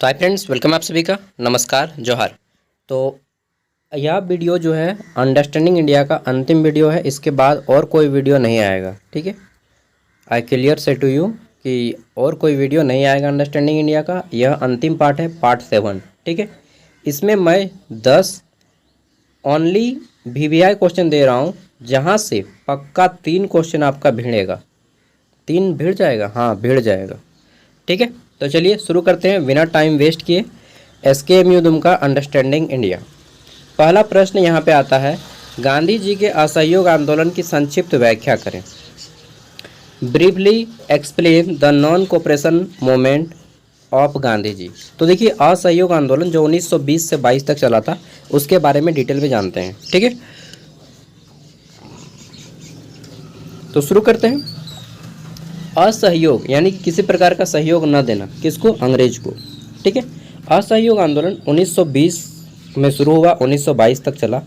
तो hi friends, welcome आप सभी का। नमस्कार, जोहार। तो यह वीडियो जो है अंडरस्टैंडिंग इंडिया का अंतिम वीडियो है। इसके बाद और कोई वीडियो नहीं आएगा, ठीक है। आई क्लियर से टू यू कि और कोई वीडियो नहीं आएगा अंडरस्टैंडिंग इंडिया का। यह अंतिम पार्ट है, पार्ट 7, ठीक है। इसमें मैं 10 ओनली VVI क्वेश्चन दे रहा हूँ, जहाँ से पक्का 3 क्वेश्चन आपका भिड़ेगा। 3 भिड़ जाएगा, हाँ भिड़ जाएगा, ठीक है। तो चलिए शुरू करते हैं बिना टाइम वेस्ट किए। SKMU Dumka understanding India. पहला प्रश्न यहाँ पे आता है, गांधी जी के असहयोग आंदोलन की संक्षिप्त व्याख्या करें। Briefly explain the non cooperation movement of Gandhi ji. तो देखिए, असहयोग आंदोलन जो 1920 से 22 तक चला था, उसके बारे में डिटेल में जानते हैं, ठीक है। तो शुरू करते हैं। असहयोग यानी कि किसी प्रकार का सहयोग न देना, किसको? अंग्रेज को, ठीक है। असहयोग आंदोलन 1920 में शुरू हुआ, 1922 तक चला।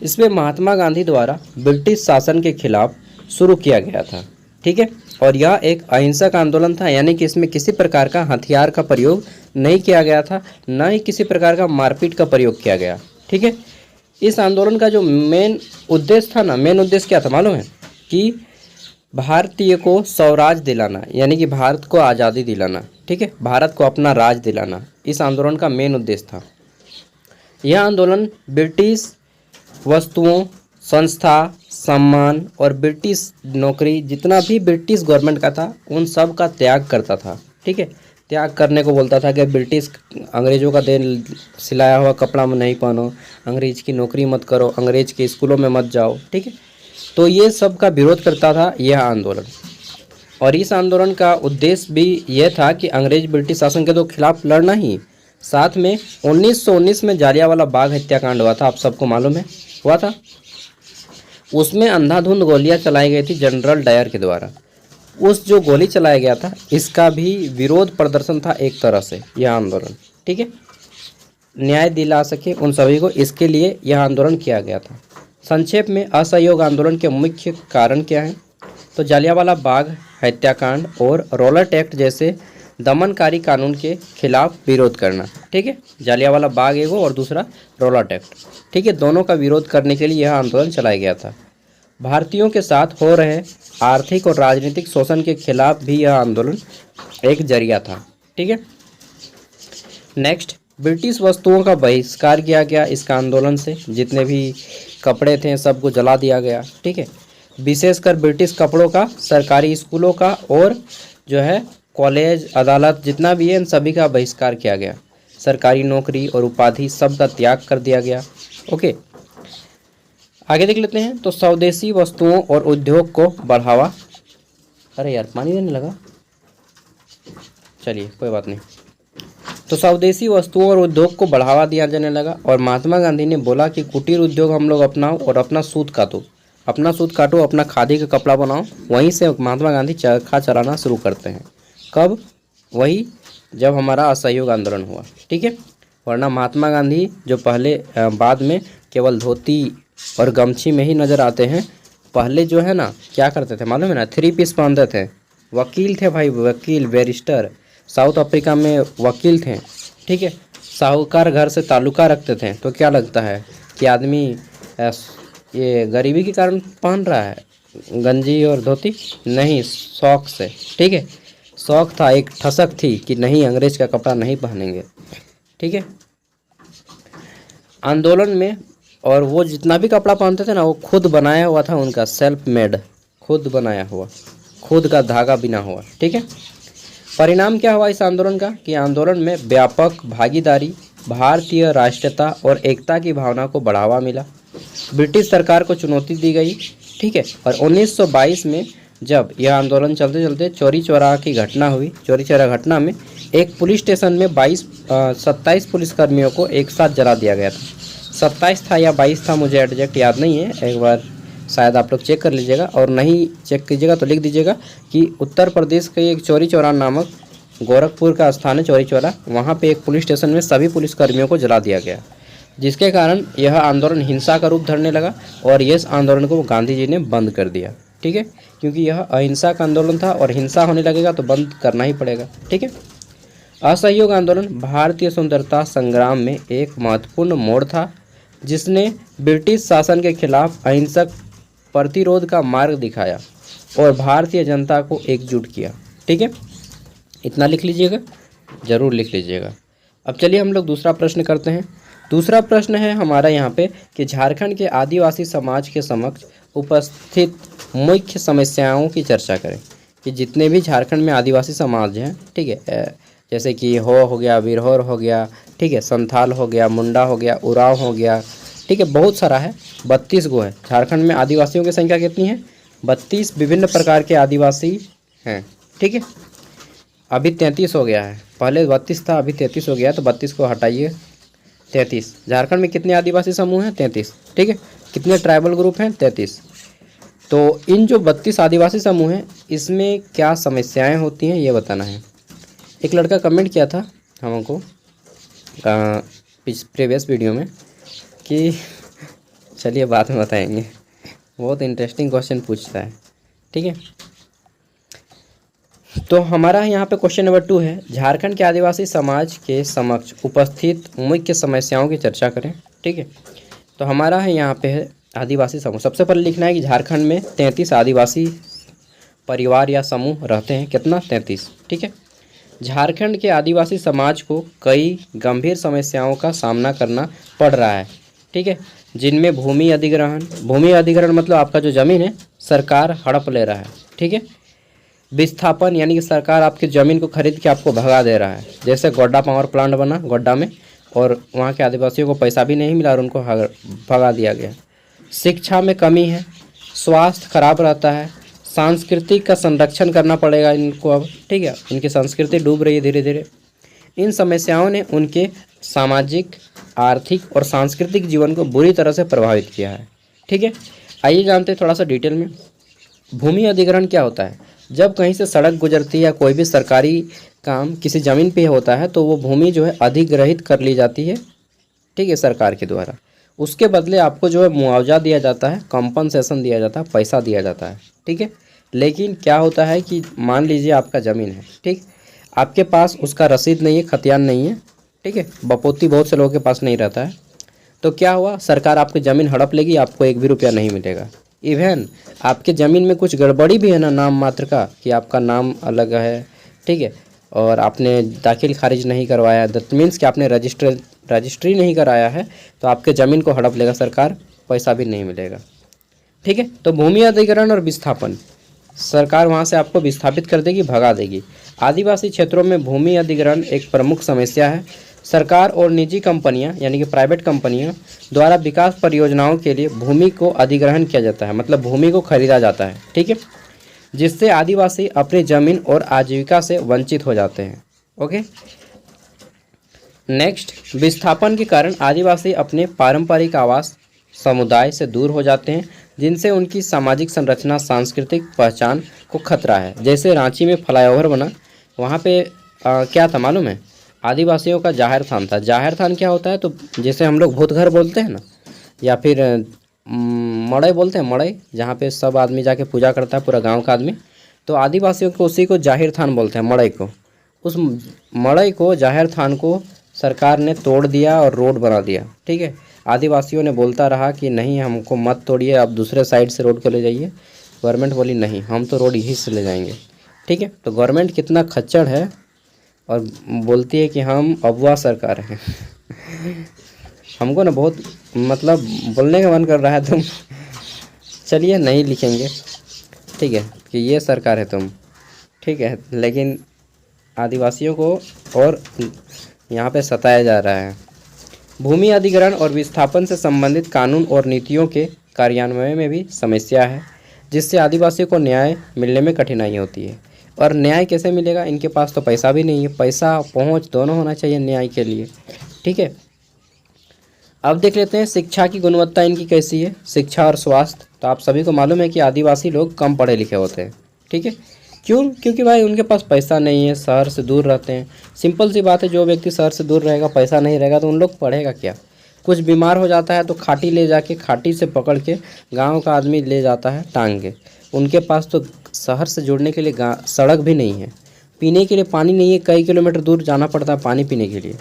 इसमें महात्मा गांधी द्वारा ब्रिटिश शासन के खिलाफ शुरू किया गया था, ठीक है। और यह एक अहिंसक आंदोलन था, यानी कि इसमें किसी प्रकार का हथियार का प्रयोग नहीं किया गया था, न ही किसी प्रकार का मारपीट का प्रयोग किया गया, ठीक है। इस आंदोलन का जो मेन उद्देश्य था ना, मेन उद्देश्य क्या था मालूम है? कि भारतीय को स्वराज दिलाना, यानी कि भारत को आज़ादी दिलाना, ठीक है। भारत को अपना राज दिलाना, इस आंदोलन का मेन उद्देश्य था। यह आंदोलन ब्रिटिश वस्तुओं, संस्था, सम्मान और ब्रिटिश नौकरी, जितना भी ब्रिटिश गवर्नमेंट का था, उन सब का त्याग करता था, ठीक है। त्याग करने को बोलता था कि ब्रिटिश अंग्रेज़ों का दे सिलाया हुआ कपड़ा में नहीं पहनो, अंग्रेज की नौकरी मत करो, अंग्रेज के स्कूलों में मत जाओ, ठीक है। तो ये सब का विरोध करता था यह आंदोलन। और इस आंदोलन का उद्देश्य भी यह था कि अंग्रेज ब्रिटिश शासन के तो खिलाफ लड़ना ही, साथ में 1919 में जालियांवाला बाग हत्याकांड हुआ था, आप सबको मालूम है, हुआ था। उसमें अंधाधुंध गोलियां चलाई गई थी जनरल डायर के द्वारा। उस जो गोली चलाया गया था, इसका भी विरोध प्रदर्शन था एक तरह से यह आंदोलन, ठीक है। न्याय दिला सके उन सभी को, इसके लिए यह आंदोलन किया गया था। संक्षेप में असहयोग आंदोलन के मुख्य कारण क्या हैं? तो जालियांवाला बाग हत्याकांड और रॉलेट एक्ट जैसे दमनकारी कानून के खिलाफ विरोध करना, ठीक है। जालियांवाला बाग एगो और दूसरा रॉलेट एक्ट, ठीक है। दोनों का विरोध करने के लिए यह आंदोलन चलाया गया था। भारतीयों के साथ हो रहे आर्थिक और राजनीतिक शोषण के खिलाफ भी यह आंदोलन एक जरिया था, ठीक है। नेक्स्ट, ब्रिटिश वस्तुओं का बहिष्कार किया गया इसका आंदोलन से। जितने भी कपड़े थे सबको जला दिया गया, ठीक है। विशेषकर ब्रिटिश कपड़ों का, सरकारी स्कूलों का और जो है कॉलेज, अदालत जितना भी है, इन सभी का बहिष्कार किया गया। सरकारी नौकरी और उपाधि सब का त्याग कर दिया गया। ओके, आगे देख लेते हैं। तो स्वदेशी वस्तुओं और उद्योग को बढ़ावा, अरे यार पानी देने लगा, चलिए कोई बात नहीं। तो स्वदेशी वस्तुओं और उद्योग को बढ़ावा दिया जाने लगा और महात्मा गांधी ने बोला कि कुटीर उद्योग हम लोग अपनाओ और अपना सूत काटो, अपना सूत काटो, अपना खादी का कपड़ा बनाओ। वहीं से महात्मा गांधी चरखा चलाना शुरू करते हैं। कब? वही जब हमारा असहयोग आंदोलन हुआ, ठीक है। वरना महात्मा गांधी जो पहले बाद में केवल धोती और गमछी में ही नज़र आते हैं, पहले जो है ना क्या करते थे मालूम है ना? 3 पीस पहनते थे। वकील थे भाई, वकील, बैरिस्टर। साउथ अफ्रीका में वकील थे, ठीक है। साहूकार घर से ताल्लुका रखते थे। तो क्या लगता है कि आदमी ये गरीबी के कारण पहन रहा है गंजी और धोती? नहीं, शौक से, ठीक है। शौक था, एक ठसक थी कि नहीं, अंग्रेज का कपड़ा नहीं पहनेंगे, ठीक है। आंदोलन में और वो जितना भी कपड़ा पहनते थे ना, वो खुद बनाया हुआ था, उनका सेल्फ मेड, खुद बनाया हुआ, खुद का धागा बिना हुआ, ठीक है। परिणाम क्या हुआ इस आंदोलन का? कि आंदोलन में व्यापक भागीदारी, भारतीय राष्ट्रीयता और एकता की भावना को बढ़ावा मिला। ब्रिटिश सरकार को चुनौती दी गई, ठीक है। और 1922 में जब यह आंदोलन चलते चलते चौरी चौरा की घटना हुई, चौरी चौरा घटना में एक पुलिस स्टेशन में 27 पुलिसकर्मियों को एक साथ जला दिया गया था। 27 था या 22 था, मुझे एग्जैक्ट याद नहीं है, एक बार शायद आप लोग चेक कर लीजिएगा, और नहीं चेक कीजिएगा तो लिख दीजिएगा कि उत्तर प्रदेश के एक चौरी चौरा नामक गोरखपुर का स्थान है चौरी चौरा, वहाँ पे एक पुलिस स्टेशन में सभी पुलिसकर्मियों को जला दिया गया, जिसके कारण यह आंदोलन हिंसा का रूप धरने लगा। और इस आंदोलन को गांधी जी ने बंद कर दिया, ठीक है, क्योंकि यह अहिंसा का आंदोलन था और हिंसा होने लगेगा तो बंद करना ही पड़ेगा, ठीक है। असहयोग आंदोलन भारतीय स्वतंत्रता संग्राम में एक महत्वपूर्ण मोड़ था, जिसने ब्रिटिश शासन के खिलाफ अहिंसक प्रतिरोध का मार्ग दिखाया और भारतीय जनता को एकजुट किया। ठीक है, इतना लिख लीजिएगा, जरूर लिख लीजिएगा। अब चलिए हम लोग दूसरा प्रश्न करते हैं। दूसरा प्रश्न है हमारा यहाँ पे कि झारखंड के आदिवासी समाज के समक्ष उपस्थित मुख्य समस्याओं की चर्चा करें। कि जितने भी झारखंड में आदिवासी समाज हैं, ठीक है, जैसे कि हो गया, बिरहोर हो गया, ठीक है, संथाल हो गया, मुंडा हो गया, उराव हो गया, ठीक है, बहुत सारा है, 32 गो है। झारखंड में आदिवासियों की संख्या कितनी है? 32 विभिन्न प्रकार के आदिवासी हैं। ठीक है, अभी 33 हो गया है, पहले 32 था, अभी 33 हो गया है, तो 32 को हटाइए, 33। झारखंड में कितने आदिवासी समूह हैं? 33। ठीक है, कितने ट्राइबल ग्रुप हैं? 33। तो इन जो 32 आदिवासी समूह हैं, इसमें क्या समस्याएं होती हैं ये बताना है। एक लड़का कमेंट किया था हमको प्रीवियस वीडियो में कि चलिए बाद में बताएंगे, बहुत इंटरेस्टिंग क्वेश्चन पूछता है। ठीक है, तो हमारा यहाँ पे क्वेश्चन नंबर 2 है, झारखंड के आदिवासी समाज के समक्ष उपस्थित मुख्य समस्याओं की चर्चा करें। ठीक है, तो हमारा है यहाँ पे है आदिवासी समूह। सबसे पहले लिखना है कि झारखंड में 33 आदिवासी परिवार या समूह रहते हैं। कितना? 33। ठीक है, झारखंड के आदिवासी समाज को कई गंभीर समस्याओं का सामना करना पड़ रहा है। ठीक है, जिनमें भूमि अधिग्रहण मतलब आपका जो ज़मीन है सरकार हड़प ले रहा है। ठीक है, विस्थापन यानी कि सरकार आपकी ज़मीन को खरीद के आपको भगा दे रहा है। जैसे गोड्डा पावर प्लांट बना गोड्डा में, और वहाँ के आदिवासियों को पैसा भी नहीं मिला और उनको भगा दिया गया। शिक्षा में कमी है, स्वास्थ्य खराब रहता है, सांस्कृतिक का संरक्षण करना पड़ेगा इनको अब। ठीक है, इनकी संस्कृति डूब रही है धीरे धीरे। इन समस्याओं ने उनके सामाजिक, आर्थिक और सांस्कृतिक जीवन को बुरी तरह से प्रभावित किया है। ठीक है, आइए जानते हैं थोड़ा सा डिटेल में। भूमि अधिग्रहण क्या होता है? जब कहीं से सड़क गुजरती है या कोई भी सरकारी काम किसी ज़मीन पे होता है तो वो भूमि जो है अधिग्रहित कर ली जाती है। ठीक है, सरकार के द्वारा। उसके बदले आपको जो है मुआवजा दिया जाता है, कॉम्पनसेशन दिया जाता है, पैसा दिया जाता है। ठीक है, लेकिन क्या होता है कि मान लीजिए आपका ज़मीन है, ठीक, आपके पास उसका रसीद नहीं है, खतियान नहीं है, ठीक है, बपोती बहुत से लोगों के पास नहीं रहता है, तो क्या हुआ, सरकार आपकी ज़मीन हड़प लेगी, आपको एक भी रुपया नहीं मिलेगा। इवन आपके ज़मीन में कुछ गड़बड़ी भी है ना, नाम मात्र का, कि आपका नाम अलग है, ठीक है, और आपने दाखिल खारिज नहीं करवाया, दैट मीन्स कि आपने रजिस्ट्री नहीं कराया है, तो आपके ज़मीन को हड़प लेगा सरकार, पैसा भी नहीं मिलेगा। ठीक है, तो भूमि अधिग्रहण और विस्थापन, सरकार वहाँ से आपको विस्थापित कर देगी, भगा देगी। आदिवासी क्षेत्रों में भूमि अधिग्रहण एक प्रमुख समस्या है। सरकार और निजी कंपनियां यानी कि प्राइवेट कंपनियां द्वारा विकास परियोजनाओं के लिए भूमि को अधिग्रहण किया जाता है, मतलब भूमि को खरीदा जाता है। ठीक है, जिससे आदिवासी अपनी जमीन और आजीविका से वंचित हो जाते हैं। ओके, नेक्स्ट, विस्थापन के कारण आदिवासी अपने पारंपरिक आवास समुदाय से दूर हो जाते हैं, जिनसे उनकी सामाजिक संरचना, सांस्कृतिक पहचान को खतरा है। जैसे रांची में फ्लाईओवर बना, वहाँ पे क्या था मालूम है, आदिवासियों का जाहिर थान था। जाहिर थान क्या होता है, तो जैसे हम लोग भूत घर बोलते हैं ना, या फिर मड़ई बोलते हैं, मड़ई, जहाँ पे सब आदमी जाके पूजा करता है, पूरा गांव का आदमी, तो आदिवासियों को उसी को जाहिर थान बोलते हैं, मड़ई को। उस मड़ई को, जाहिर थान को सरकार ने तोड़ दिया और रोड बना दिया। ठीक है, आदिवासियों ने बोलता रहा कि नहीं, हमको मत तोड़िए, आप दूसरे साइड से रोड को ले जाइए। गवर्नमेंट बोली नहीं, हम तो रोड यहीं से ले जाएंगे। ठीक है, तो गवर्नमेंट कितना खच्चड़ है और बोलती है कि हम अगवा सरकार हैं। हमको ना बहुत मतलब बोलने का मन कर रहा है, तुम चलिए नहीं लिखेंगे, ठीक है, कि ये सरकार है तुम, ठीक है, लेकिन आदिवासियों को और यहाँ पे सताया जा रहा है। भूमि अधिग्रहण और विस्थापन से संबंधित कानून और नीतियों के कार्यान्वयन में भी समस्या है, जिससे आदिवासियों को न्याय मिलने में कठिनाई होती है। और न्याय कैसे मिलेगा, इनके पास तो पैसा भी नहीं है, पैसा पहुंच दोनों होना चाहिए न्याय के लिए। ठीक है, अब देख लेते हैं शिक्षा की गुणवत्ता इनकी कैसी है, शिक्षा और स्वास्थ्य। तो आप सभी को मालूम है कि आदिवासी लोग कम पढ़े लिखे होते हैं। ठीक है, क्यों? क्योंकि भाई उनके पास पैसा नहीं है, शहर से दूर रहते हैं। सिंपल सी बात है, जो व्यक्ति शहर से दूर रहेगा, पैसा नहीं रहेगा, तो उन लोग पढ़ेगा क्या? कुछ बीमार हो जाता है तो खाटी ले जाके, खाटी से पकड़ के गांव का आदमी ले जाता है टांग के। उनके पास तो शहर से जुड़ने के लिए सड़क भी नहीं है, पीने के लिए पानी नहीं है, कई किलोमीटर दूर जाना पड़ता है पानी पीने के लिए,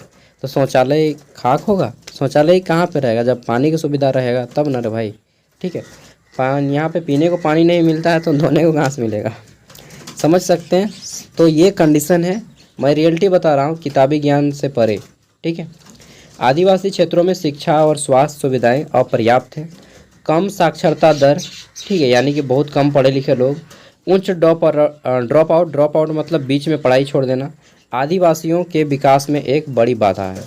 तो शौचालय खाक होगा? शौचालय कहाँ पे रहेगा? जब पानी की सुविधा रहेगा तब ना रे भाई। ठीक है, यहाँ पे पीने को पानी नहीं मिलता है तो धोने को कहाँ से मिलेगा? समझ सकते हैं। तो ये कंडीशन है, मैं रियलिटी बता रहा हूँ, किताबी ज्ञान से परे। ठीक है, आदिवासी क्षेत्रों में शिक्षा और स्वास्थ्य सुविधाएं अपर्याप्त हैं, कम साक्षरता दर, ठीक है, यानी कि बहुत कम पढ़े लिखे लोग, उच्च ड्रॉप आउट मतलब बीच में पढ़ाई छोड़ देना, आदिवासियों के विकास में एक बड़ी बाधा है।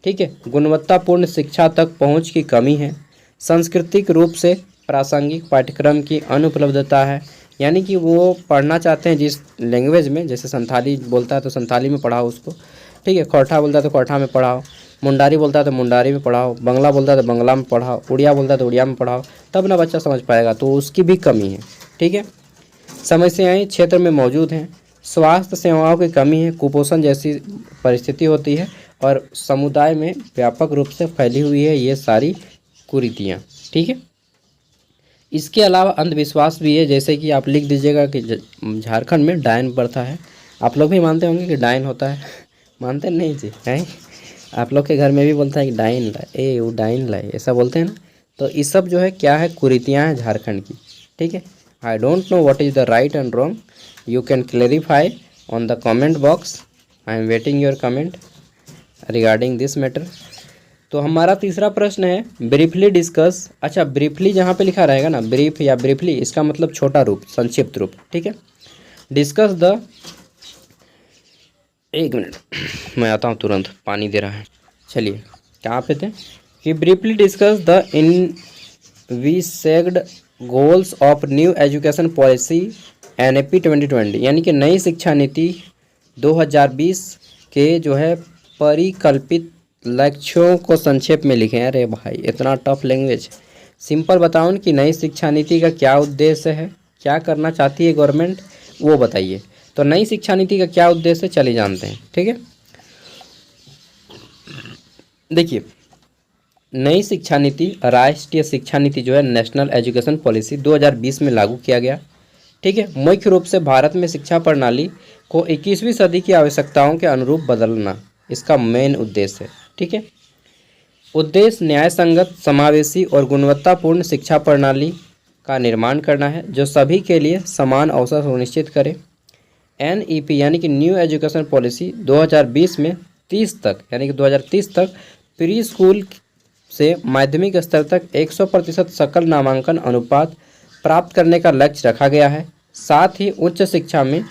ठीक है, गुणवत्तापूर्ण शिक्षा तक पहुंच की कमी है, सांस्कृतिक रूप से प्रासंगिक पाठ्यक्रम की अनुपलब्धता है, यानी कि वो पढ़ना चाहते हैं जिस लैंग्वेज में, जैसे संथाली बोलता है तो संथाली में पढ़ाओ उसको, ठीक है, खोरठा बोलता है तो खोरठा में पढ़ाओ, मुंडारी बोलता है तो मुंडारी में पढ़ाओ, बंगला बोलता है तो बंगला में पढ़ाओ, उड़िया बोलता है तो उड़िया में पढ़ाओ, तब ना बच्चा समझ पाएगा, तो उसकी भी कमी है। ठीक है, समस्याएं क्षेत्र में मौजूद हैं, स्वास्थ्य सेवाओं की कमी है, कुपोषण जैसी परिस्थिति होती है और समुदाय में व्यापक रूप से फैली हुई है ये सारी कुरीतियाँ। ठीक है, इसके अलावा अंधविश्वास भी है, जैसे कि आप लिख दीजिएगा कि झारखंड में डायन प्रथा है। आप लोग भी मानते होंगे कि डायन होता है, मानते नहीं जी हैं? आप लोग के घर में भी बोलता है कि डायन लाए, ए वो डायन लाए, ऐसा बोलते हैं ना। तो ये सब जो है क्या है, कुरीतियाँ हैं झारखंड की। ठीक है, I don't know what is the right and wrong, you can clarify on the comment box, I am waiting your comment regarding this matter. तो हमारा तीसरा प्रश्न है, ब्रीफली डिस्कस। अच्छा, ब्रीफली जहाँ पे लिखा रहेगा ना, ब्रीफ या ब्रीफली, इसका मतलब छोटा रूप, संक्षिप्त रूप। ठीक है, डिस्कस द, एक मिनट मैं आता हूँ तुरंत, पानी दे रहा है। चलिए, कहाँ पे थे कि briefly discuss the envisaged goals of new education policy NAP 2020, यानी कि नई शिक्षा नीति 2020 के जो है परिकल्पित लक्ष्यों को संक्षेप में लिखें। अरे भाई इतना टफ लैंग्वेज, सिंपल बताओ कि नई शिक्षा नीति का क्या उद्देश्य है, क्या करना चाहती है गवर्नमेंट, वो बताइए। तो नई शिक्षा नीति का क्या उद्देश्य है, चलिए जानते हैं। ठीक है, देखिए, नई शिक्षा नीति, राष्ट्रीय शिक्षा नीति जो है, नेशनल एजुकेशन पॉलिसी 2020 में लागू किया गया। ठीक है, मुख्य रूप से भारत में शिक्षा प्रणाली को 21वीं सदी की आवश्यकताओं के अनुरूप बदलना इसका मेन उद्देश्य है। ठीक है, उद्देश्य न्याय संगत, समावेशी और गुणवत्तापूर्ण शिक्षा प्रणाली का निर्माण करना है जो सभी के लिए समान अवसर सुनिश्चित करे। NEP यानी कि न्यू एजुकेशन पॉलिसी 2020 में 30 तक, यानी कि 2030 तक प्री स्कूल से माध्यमिक स्तर तक 100% सकल नामांकन अनुपात प्राप्त करने का लक्ष्य रखा गया है। साथ ही उच्च शिक्षा में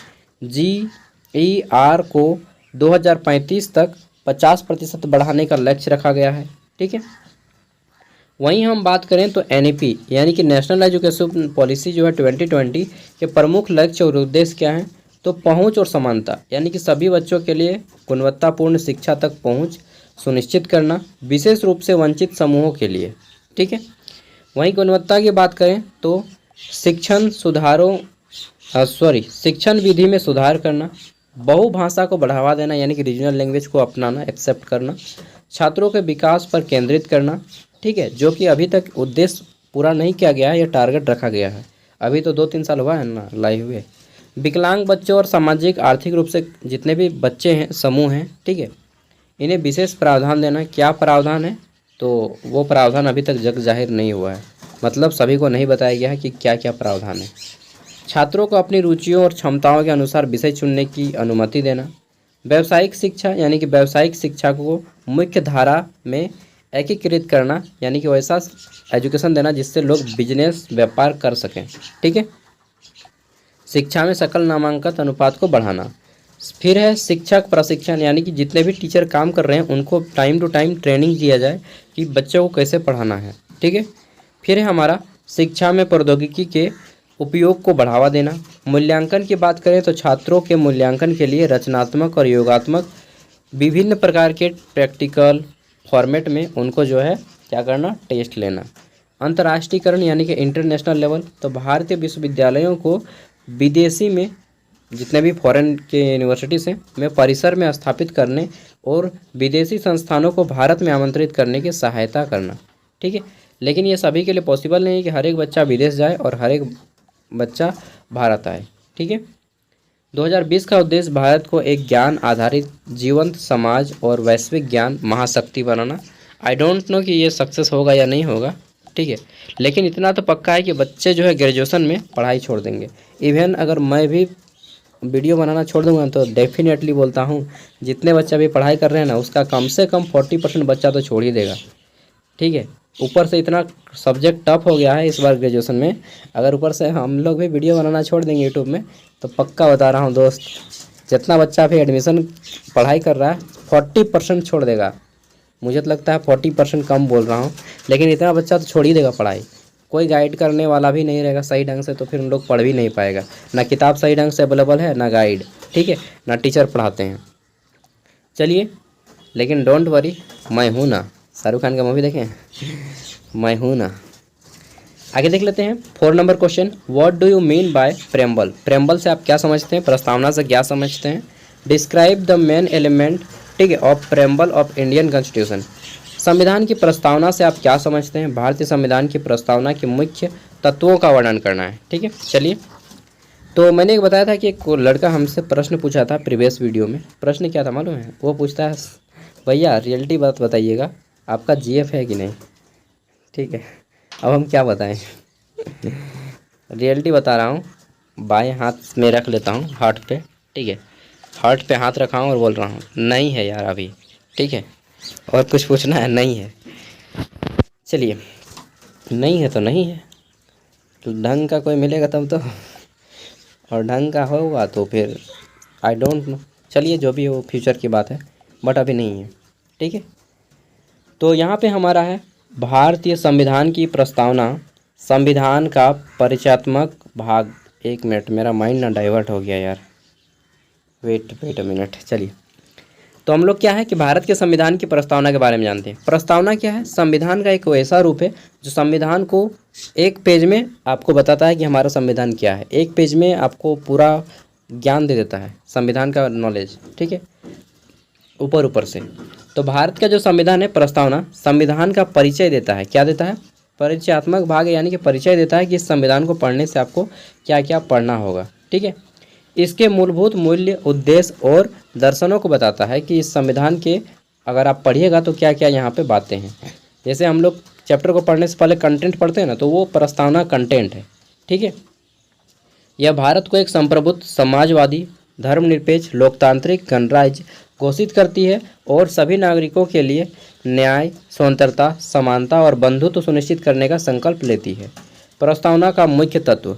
GER को 2035 तक 50% बढ़ाने का लक्ष्य रखा गया है। ठीक है, वहीं हम बात करें तो NEP यानी कि नेशनल एजुकेशन पॉलिसी जो है 2020 के प्रमुख लक्ष्य और उद्देश्य क्या हैं, तो पहुंच और समानता, यानी कि सभी बच्चों के लिए गुणवत्तापूर्ण शिक्षा तक पहुंच सुनिश्चित करना, विशेष रूप से वंचित समूहों के लिए। ठीक है, वहीं गुणवत्ता की बात करें तो शिक्षण विधि में सुधार करना, बहुभाषा को बढ़ावा देना, यानी कि रीजनल लैंग्वेज को अपनाना, एक्सेप्ट करना, छात्रों के विकास पर केंद्रित करना। ठीक है, जो कि अभी तक उद्देश्य पूरा नहीं किया गया है, यह टारगेट रखा गया है, अभी तो 2-3 साल हुआ है ना लाए हुए। विकलांग बच्चों और सामाजिक आर्थिक रूप से जितने भी बच्चे हैं, समूह हैं, ठीक है, इन्हें विशेष प्रावधान देना। क्या प्रावधान है, तो वो प्रावधान अभी तक जग जाहिर नहीं हुआ है, मतलब सभी को नहीं बताया गया है कि क्या क्या प्रावधान है। छात्रों को अपनी रुचियों और क्षमताओं के अनुसार विषय चुनने की अनुमति देना। व्यावसायिक शिक्षा यानी कि व्यावसायिक शिक्षा को मुख्य धारा में एकीकृत करना, यानी कि वैसा एजुकेशन देना जिससे लोग बिजनेस व्यापार कर सकें। ठीक है, शिक्षा में सकल नामांकन अनुपात को बढ़ाना। फिर है शिक्षक प्रशिक्षण, यानी कि जितने भी टीचर काम कर रहे हैं उनको टाइम टू टाइम ट्रेनिंग दिया जाए कि बच्चों को कैसे पढ़ाना है। ठीक है, फिर है हमारा शिक्षा में प्रौद्योगिकी के उपयोग को बढ़ावा देना। मूल्यांकन की बात करें तो छात्रों के मूल्यांकन के लिए रचनात्मक और योगात्मक विभिन्न प्रकार के प्रैक्टिकल फॉर्मेट में उनको जो है क्या करना, टेस्ट लेना। अंतर्राष्ट्रीयकरण यानी कि इंटरनेशनल लेवल, तो भारतीय विश्वविद्यालयों को विदेशी में जितने भी फॉरेन के यूनिवर्सिटीज़ हैं में परिसर में स्थापित करने और विदेशी संस्थानों को भारत में आमंत्रित करने की सहायता करना। ठीक है, लेकिन ये सभी के लिए पॉसिबल नहीं है कि हर एक बच्चा विदेश जाए और हर एक बच्चा भारत आए। ठीक है, 2020 का उद्देश्य भारत को एक ज्ञान आधारित जीवंत समाज और वैश्विक ज्ञान महाशक्ति बनाना। आई डोंट नो कि ये सक्सेस होगा या नहीं होगा, ठीक है, लेकिन इतना तो पक्का है कि बच्चे जो है ग्रेजुएशन में पढ़ाई छोड़ देंगे। इवन अगर मैं भी वीडियो बनाना छोड़ दूंगा तो डेफिनेटली बोलता हूँ जितने बच्चे अभी पढ़ाई कर रहे हैं ना, उसका कम से कम 40% बच्चा तो छोड़ ही देगा, ठीक है। ऊपर से इतना सब्जेक्ट टफ हो गया है इस बार ग्रेजुएशन में, अगर ऊपर से हम लोग भी वीडियो बनाना छोड़ देंगे यूट्यूब में तो पक्का बता रहा हूँ दोस्त, जितना बच्चा अभी एडमिशन पढ़ाई कर रहा है 40% छोड़ देगा। मुझे तो लगता है 40% कम बोल रहा हूँ, लेकिन इतना बच्चा तो छोड़ ही देगा पढ़ाई। कोई गाइड करने वाला भी नहीं रहेगा सही ढंग से, तो फिर हम लोग पढ़ भी नहीं पाएगा। ना किताब सही ढंग से अवेलेबल है, ना गाइड, ठीक है, ना टीचर पढ़ाते हैं। चलिए, लेकिन डोंट वरी, मैं हूँ ना। शाहरुख खान का मूवी देखें, मैं हूँ ना। आगे देख लेते हैं 4 number question. What do you mean by preamble? Preamble से आप क्या समझते हैं? प्रस्तावना से क्या समझते हैं? डिस्क्राइब द मेन एलिमेंट, ठीक है, of preamble of Indian constitution. संविधान की प्रस्तावना से आप क्या समझते हैं? भारतीय संविधान की प्रस्तावना के मुख्य तत्वों का वर्णन करना है, ठीक है। चलिए, तो मैंने एक बताया था कि एक लड़का हमसे प्रश्न पूछा था प्रीवियस वीडियो में। प्रश्न क्या था मालूम है? वो पूछता है, भैया रियलिटी बात बताइएगा, आपका जीएफ है कि नहीं, ठीक है। अब हम क्या बताएं रियलिटी बता रहा हूँ। बाएं हाथ में रख लेता हूँ हार्ट पे, ठीक है, हार्ट पे हाथ रखा हूँ और बोल रहा हूँ नहीं है यार अभी, ठीक है। और कुछ पूछना है? नहीं है। चलिए, नहीं है तो नहीं है, तो ढंग का कोई मिलेगा तब तो, और ढंग का होगा तो फिर आई डोंट नो। चलिए, जो भी हो फ्यूचर की बात है, बट अभी नहीं है, ठीक है। तो यहाँ पे हमारा है भारतीय संविधान की प्रस्तावना, संविधान का परिचयात्मक भाग। एक मिनट, मेरा माइंड ना डाइवर्ट हो गया यार, वेट अ मिनट। चलिए, तो हम लोग क्या है कि भारत के संविधान की प्रस्तावना के बारे में जानते हैं। प्रस्तावना क्या है? संविधान का एक वैसा रूप है जो संविधान को एक पेज में आपको बताता है कि हमारा संविधान क्या है। एक पेज में आपको पूरा ज्ञान दे देता है, संविधान का नॉलेज, ठीक है, ऊपर से। तो भारत का जो संविधान है, प्रस्तावना संविधान का परिचय देता है। क्या देता है? परिचयात्मक भाग, यानी कि परिचय देता है कि इस संविधान को पढ़ने से आपको क्या क्या पढ़ना होगा, ठीक है। इसके मूलभूत मूल्य, उद्देश्य और दर्शनों को बताता है कि इस संविधान के अगर आप पढ़िएगा तो क्या क्या यहाँ पे बातें हैं। जैसे हम लोग चैप्टर को पढ़ने से पहले कंटेंट पढ़ते हैं ना, तो वो प्रस्तावना कंटेंट है, ठीक है। यह भारत को एक संप्रभुत्व, समाजवादी, धर्मनिरपेक्ष, लोकतांत्रिक गणराज्य घोषित करती है और सभी नागरिकों के लिए न्याय, स्वतंत्रता, समानता और बंधुत्व सुनिश्चित करने का संकल्प लेती है। प्रस्तावना का मुख्य तत्व,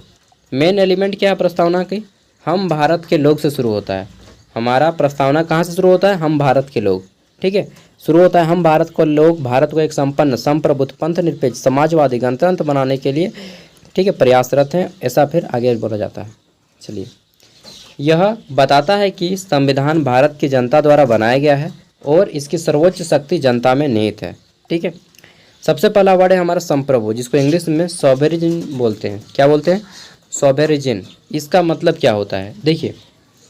मेन एलिमेंट क्या है प्रस्तावना की? हम भारत के लोग से शुरू होता है। हमारा प्रस्तावना कहाँ से शुरू होता है? हम भारत के लोग, ठीक है, शुरू होता है हम भारत को लोग, भारत को एक संपन्न, संप्रभुत्व, पंथ निरपेक्ष, समाजवादी, गणतंत्र बनाने के लिए, ठीक है, प्रयासरत हैं। ऐसा फिर आगे बोला जाता है। चलिए, यह बताता है कि संविधान भारत की जनता द्वारा बनाया गया है और इसकी सर्वोच्च शक्ति जनता में निहित है, ठीक है। सबसे पहला वर्ड है हमारा संप्रभु, जिसको इंग्लिश में सॉवेरिजन बोलते हैं। क्या बोलते हैं? सॉवेरिजन। इसका मतलब क्या होता है? देखिए,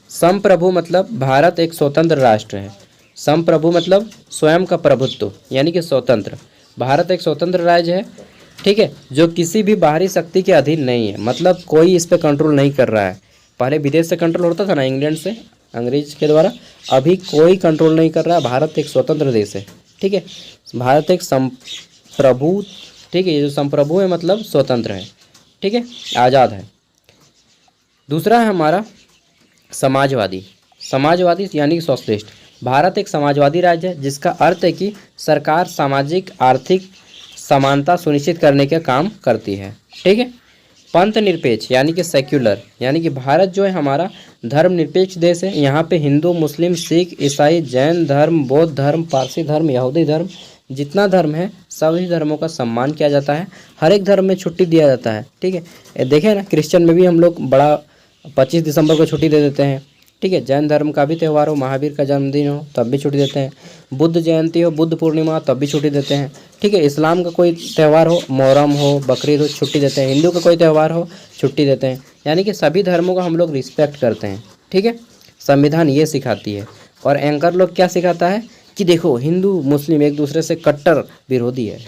संप्रभु मतलब भारत एक स्वतंत्र राष्ट्र है। संप्रभु मतलब स्वयं का प्रभुत्व, यानी कि स्वतंत्र। भारत एक स्वतंत्र राज्य है, ठीक है, जो किसी भी बाहरी शक्ति के अधीन नहीं है। मतलब कोई इस पर कंट्रोल नहीं कर रहा है। पहले विदेश से कंट्रोल होता था ना, इंग्लैंड से, अंग्रेज के द्वारा। अभी कोई कंट्रोल नहीं कर रहा है। भारत एक स्वतंत्र देश है, ठीक है। भारत एक संप्रभु, ठीक है, ये जो संप्रभु है मतलब स्वतंत्र है, ठीक है, आज़ाद है। दूसरा है हमारा समाजवादी। समाजवादी यानी कि सोशलिस्ट। भारत एक समाजवादी राज्य है, जिसका अर्थ है कि सरकार सामाजिक आर्थिक समानता सुनिश्चित करने का काम करती है, ठीक है। पंथ निरपेक्ष यानी कि सेक्युलर, यानी कि भारत जो है हमारा धर्मनिरपेक्ष देश है। यहाँ पे हिंदू, मुस्लिम, सिख, ईसाई, जैन धर्म, बौद्ध धर्म, पारसी धर्म, यहूदी धर्म, जितना धर्म है सभी धर्मों का सम्मान किया जाता है। हर एक धर्म में छुट्टी दिया जाता है, ठीक है। देखें ना, क्रिश्चियन में भी हम लोग बड़ा 25 दिसंबर को छुट्टी दे देते हैं, ठीक है। जैन धर्म का भी त्यौहार हो, महावीर का जन्मदिन हो, तब भी छुट्टी देते हैं। बुद्ध जयंती हो, बुद्ध पूर्णिमा, तब भी छुट्टी देते हैं, ठीक है। इस्लाम का कोई त्यौहार हो, मुहर्रम हो, बकरीद हो, छुट्टी देते हैं। हिंदू का कोई त्यौहार हो, छुट्टी देते हैं। यानी कि सभी धर्मों का हम लोग रिस्पेक्ट करते हैं, ठीक है। संविधान ये सिखाती है। और एंकर लोग क्या सिखाता है कि देखो हिंदू मुस्लिम एक दूसरे से कट्टर विरोधी है।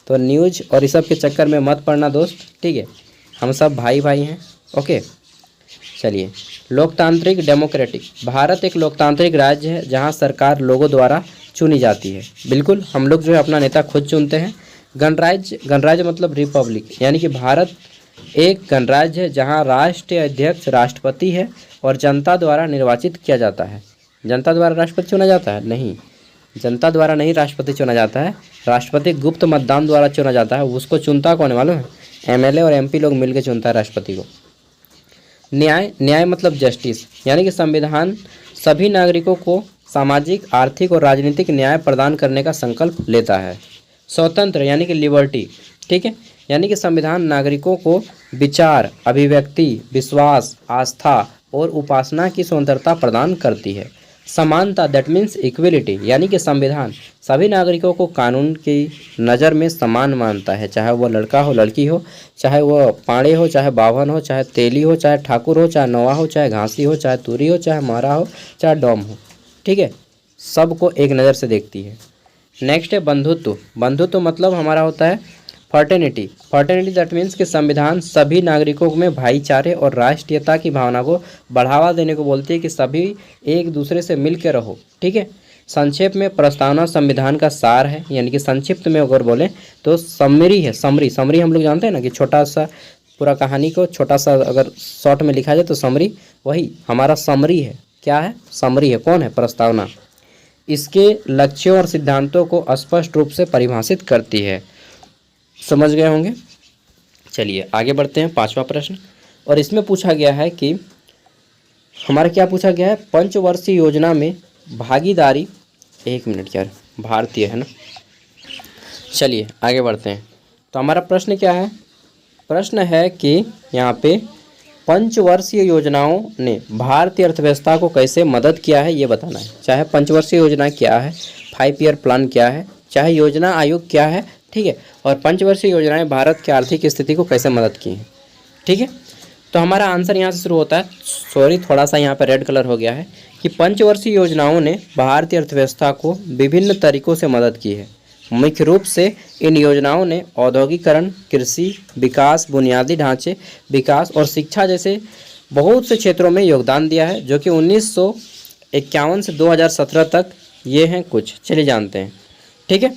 तो न्यूज़ और इस सब के चक्कर में मत पड़ना दोस्त, ठीक है। हम सब भाई भाई हैं, ओके। चलिए। लोकतांत्रिक डेमोक्रेटिक, भारत एक लोकतांत्रिक राज्य है जहाँ सरकार लोगों द्वारा चुनी जाती है। बिल्कुल, हम लोग जो है अपना नेता खुद चुनते हैं। गणराज्य, गणराज्य मतलब रिपब्लिक, यानी कि भारत एक गणराज्य है जहाँ राष्ट्रीय अध्यक्ष राष्ट्रपति है और जनता द्वारा निर्वाचित किया जाता है। जनता द्वारा राष्ट्रपति चुना जाता है? नहीं, जनता द्वारा नहीं राष्ट्रपति चुना जाता है। राष्ट्रपति गुप्त मतदान द्वारा चुना जाता है। उसको चुनता कौन है मालूम है? एमएलए और एमपी लोग मिलकर चुनता है राष्ट्रपति को। न्याय, न्याय मतलब जस्टिस, यानी कि संविधान सभी नागरिकों को सामाजिक, आर्थिक और राजनीतिक न्याय प्रदान करने का संकल्प लेता है। स्वतंत्र यानी कि लिबर्टी, ठीक है, यानी कि संविधान नागरिकों को विचार, अभिव्यक्ति, विश्वास, आस्था और उपासना की स्वतंत्रता प्रदान करती है। समानता, दैट मीन्स इक्वलिटी, यानी कि संविधान सभी नागरिकों को कानून की नज़र में समान मानता है, चाहे वह लड़का हो, लड़की हो, चाहे वह पाड़े हो, चाहे बाभन हो, चाहे तेली हो, चाहे ठाकुर हो, चाहे नौवा हो, चाहे घासी हो, चाहे तुरी हो, चाहे मारा हो, चाहे डोम हो, ठीक है, सबको एक नज़र से देखती है। नेक्स्ट है बंधुत्व। बंधुत्व मतलब हमारा होता है फर्टेनिटी। फर्टेनिटी दैट मीन्स कि संविधान सभी नागरिकों में भाईचारे और राष्ट्रीयता की भावना को बढ़ावा देने को बोलती है कि सभी एक दूसरे से मिल के रहो, ठीक है। संक्षेप में प्रस्तावना संविधान का सार है, यानी कि संक्षिप्त में अगर बोलें तो समरी है। समरी, समरी हम लोग जानते हैं ना कि छोटा सा पूरा कहानी को छोटा सा अगर शॉर्ट में लिखा जाए तो समरी, वही हमारा समरी है। क्या है? समरी है। कौन है? प्रस्तावना। इसके लक्ष्यों और सिद्धांतों को स्पष्ट रूप से परिभाषित करती है। समझ गए होंगे। चलिए आगे बढ़ते हैं। 5वां प्रश्न, और इसमें पूछा गया है कि हमारा क्या पूछा गया है? पंचवर्षीय योजना में भागीदारी, 1 मिनट यार, भारतीय है ना। चलिए आगे बढ़ते हैं। तो हमारा प्रश्न क्या है? प्रश्न है कि यहाँ पे पंचवर्षीय योजनाओं ने भारतीय अर्थव्यवस्था को कैसे मदद किया है, ये बताना है। चाहे पंचवर्षीय योजना क्या है, 5 ईयर प्लान क्या है, चाहे योजना आयोग क्या है, ठीक है, और पंचवर्षीय योजनाएं भारत की आर्थिक स्थिति को कैसे मदद की हैं, ठीक है। तो हमारा आंसर यहाँ से शुरू होता है। सॉरी, थोड़ा सा यहाँ पर रेड कलर हो गया है कि पंचवर्षीय योजनाओं ने भारतीय अर्थव्यवस्था को विभिन्न तरीकों से मदद की है। मुख्य रूप से इन योजनाओं ने औद्योगिकरण, कृषि विकास, बुनियादी ढांचे विकास और शिक्षा जैसे बहुत से क्षेत्रों में योगदान दिया है, जो कि 1951 से 2017 तक ये हैं कुछ। चलिए जानते हैं, ठीक है।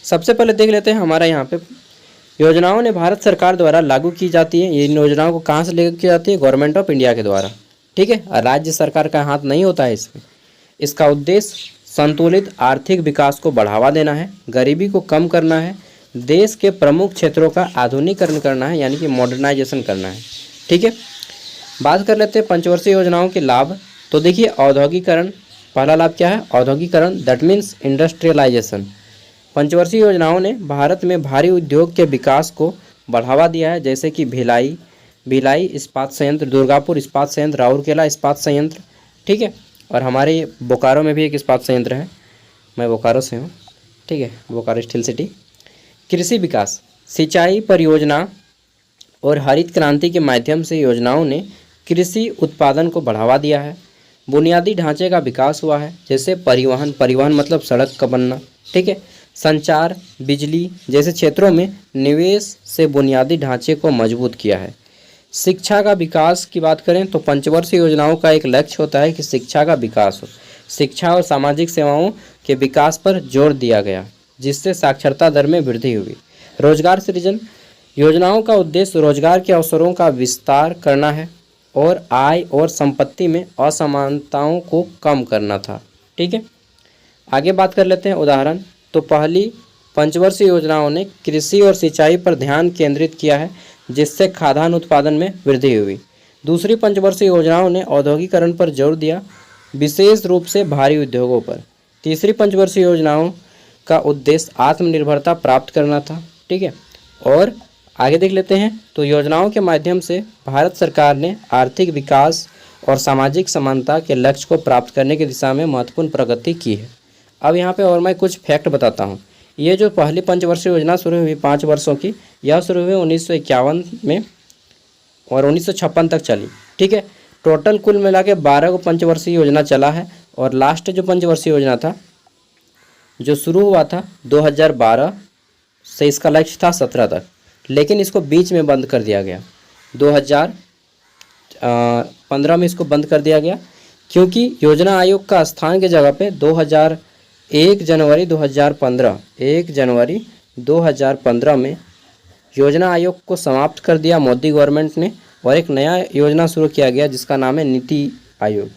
सबसे पहले देख लेते हैं हमारा यहाँ पे योजनाओं ने भारत सरकार द्वारा लागू की जाती है। इन योजनाओं को कहाँ से लागू की जाती है? गवर्नमेंट ऑफ इंडिया के द्वारा, ठीक है। राज्य सरकार का हाथ नहीं होता है इसमें। इसका उद्देश्य संतुलित आर्थिक विकास को बढ़ावा देना है, गरीबी को कम करना है, देश के प्रमुख क्षेत्रों का आधुनिकीकरण करना है, यानी कि मॉडर्नाइजेशन करना है, ठीक है। बात कर लेते हैं पंचवर्षीय योजनाओं के लाभ। तो देखिए, औद्योगिकरण, पहला लाभ क्या है? औद्योगिकरण, दैट मीन्स इंडस्ट्रियलाइजेशन। पंचवर्षीय योजनाओं ने भारत में भारी उद्योग के विकास को बढ़ावा दिया है, जैसे कि भिलाई इस्पात संयंत्र, दुर्गापुर इस्पात संयंत्र, राउरकेला इस्पात संयंत्र, ठीक है। और हमारे बोकारो में भी एक इस्पात संयंत्र है, मैं बोकारो से हूँ, ठीक है, बोकारो स्टील सिटी। कृषि विकास, सिंचाई परियोजना और हरित क्रांति के माध्यम से योजनाओं ने कृषि उत्पादन को बढ़ावा दिया है। बुनियादी ढांचे का विकास हुआ है, जैसे परिवहन मतलब सड़क का बनना, ठीक है। संचार, बिजली जैसे क्षेत्रों में निवेश से बुनियादी ढांचे को मजबूत किया है। शिक्षा का विकास की बात करें तो पंचवर्षीय योजनाओं का एक लक्ष्य होता है कि शिक्षा का विकास हो। शिक्षा और सामाजिक सेवाओं के विकास पर जोर दिया गया, जिससे साक्षरता दर में वृद्धि हुई। रोजगार सृजन, योजनाओं का उद्देश्य रोजगार के अवसरों का विस्तार करना है और आय और संपत्ति में असमानताओं को कम करना था, ठीक है। आगे बात कर लेते हैं उदाहरण। तो पहली पंचवर्षीय योजनाओं ने कृषि और सिंचाई पर ध्यान केंद्रित किया है, जिससे खाद्यान्न उत्पादन में वृद्धि हुई। दूसरी पंचवर्षीय योजनाओं ने औद्योगिकरण पर जोर दिया, विशेष रूप से भारी उद्योगों पर। तीसरी पंचवर्षीय योजनाओं का उद्देश्य आत्मनिर्भरता प्राप्त करना था, ठीक है। और आगे देख लेते हैं। तो योजनाओं के माध्यम से भारत सरकार ने आर्थिक विकास और सामाजिक समानता के लक्ष्य को प्राप्त करने की दिशा में महत्वपूर्ण प्रगति की है। अब यहाँ पे और मैं कुछ फैक्ट बताता हूँ। ये जो पहली पंचवर्षीय योजना शुरू हुई 5 वर्षों की, यह शुरू हुई 1951 में और 1956 तक चली, ठीक है। टोटल कुल मिला के 12 को पंचवर्षीय योजना चला है। और लास्ट जो पंचवर्षीय योजना था जो शुरू हुआ था 2012 से, इसका लक्ष्य था 17 तक, लेकिन इसको बीच में बंद कर दिया गया 2015 में इसको बंद कर दिया गया, क्योंकि योजना आयोग का स्थान की जगह पे 1 जनवरी 2015 में योजना आयोग को समाप्त कर दिया मोदी गवर्नमेंट ने, और एक नया योजना शुरू किया गया जिसका नाम है नीति आयोग।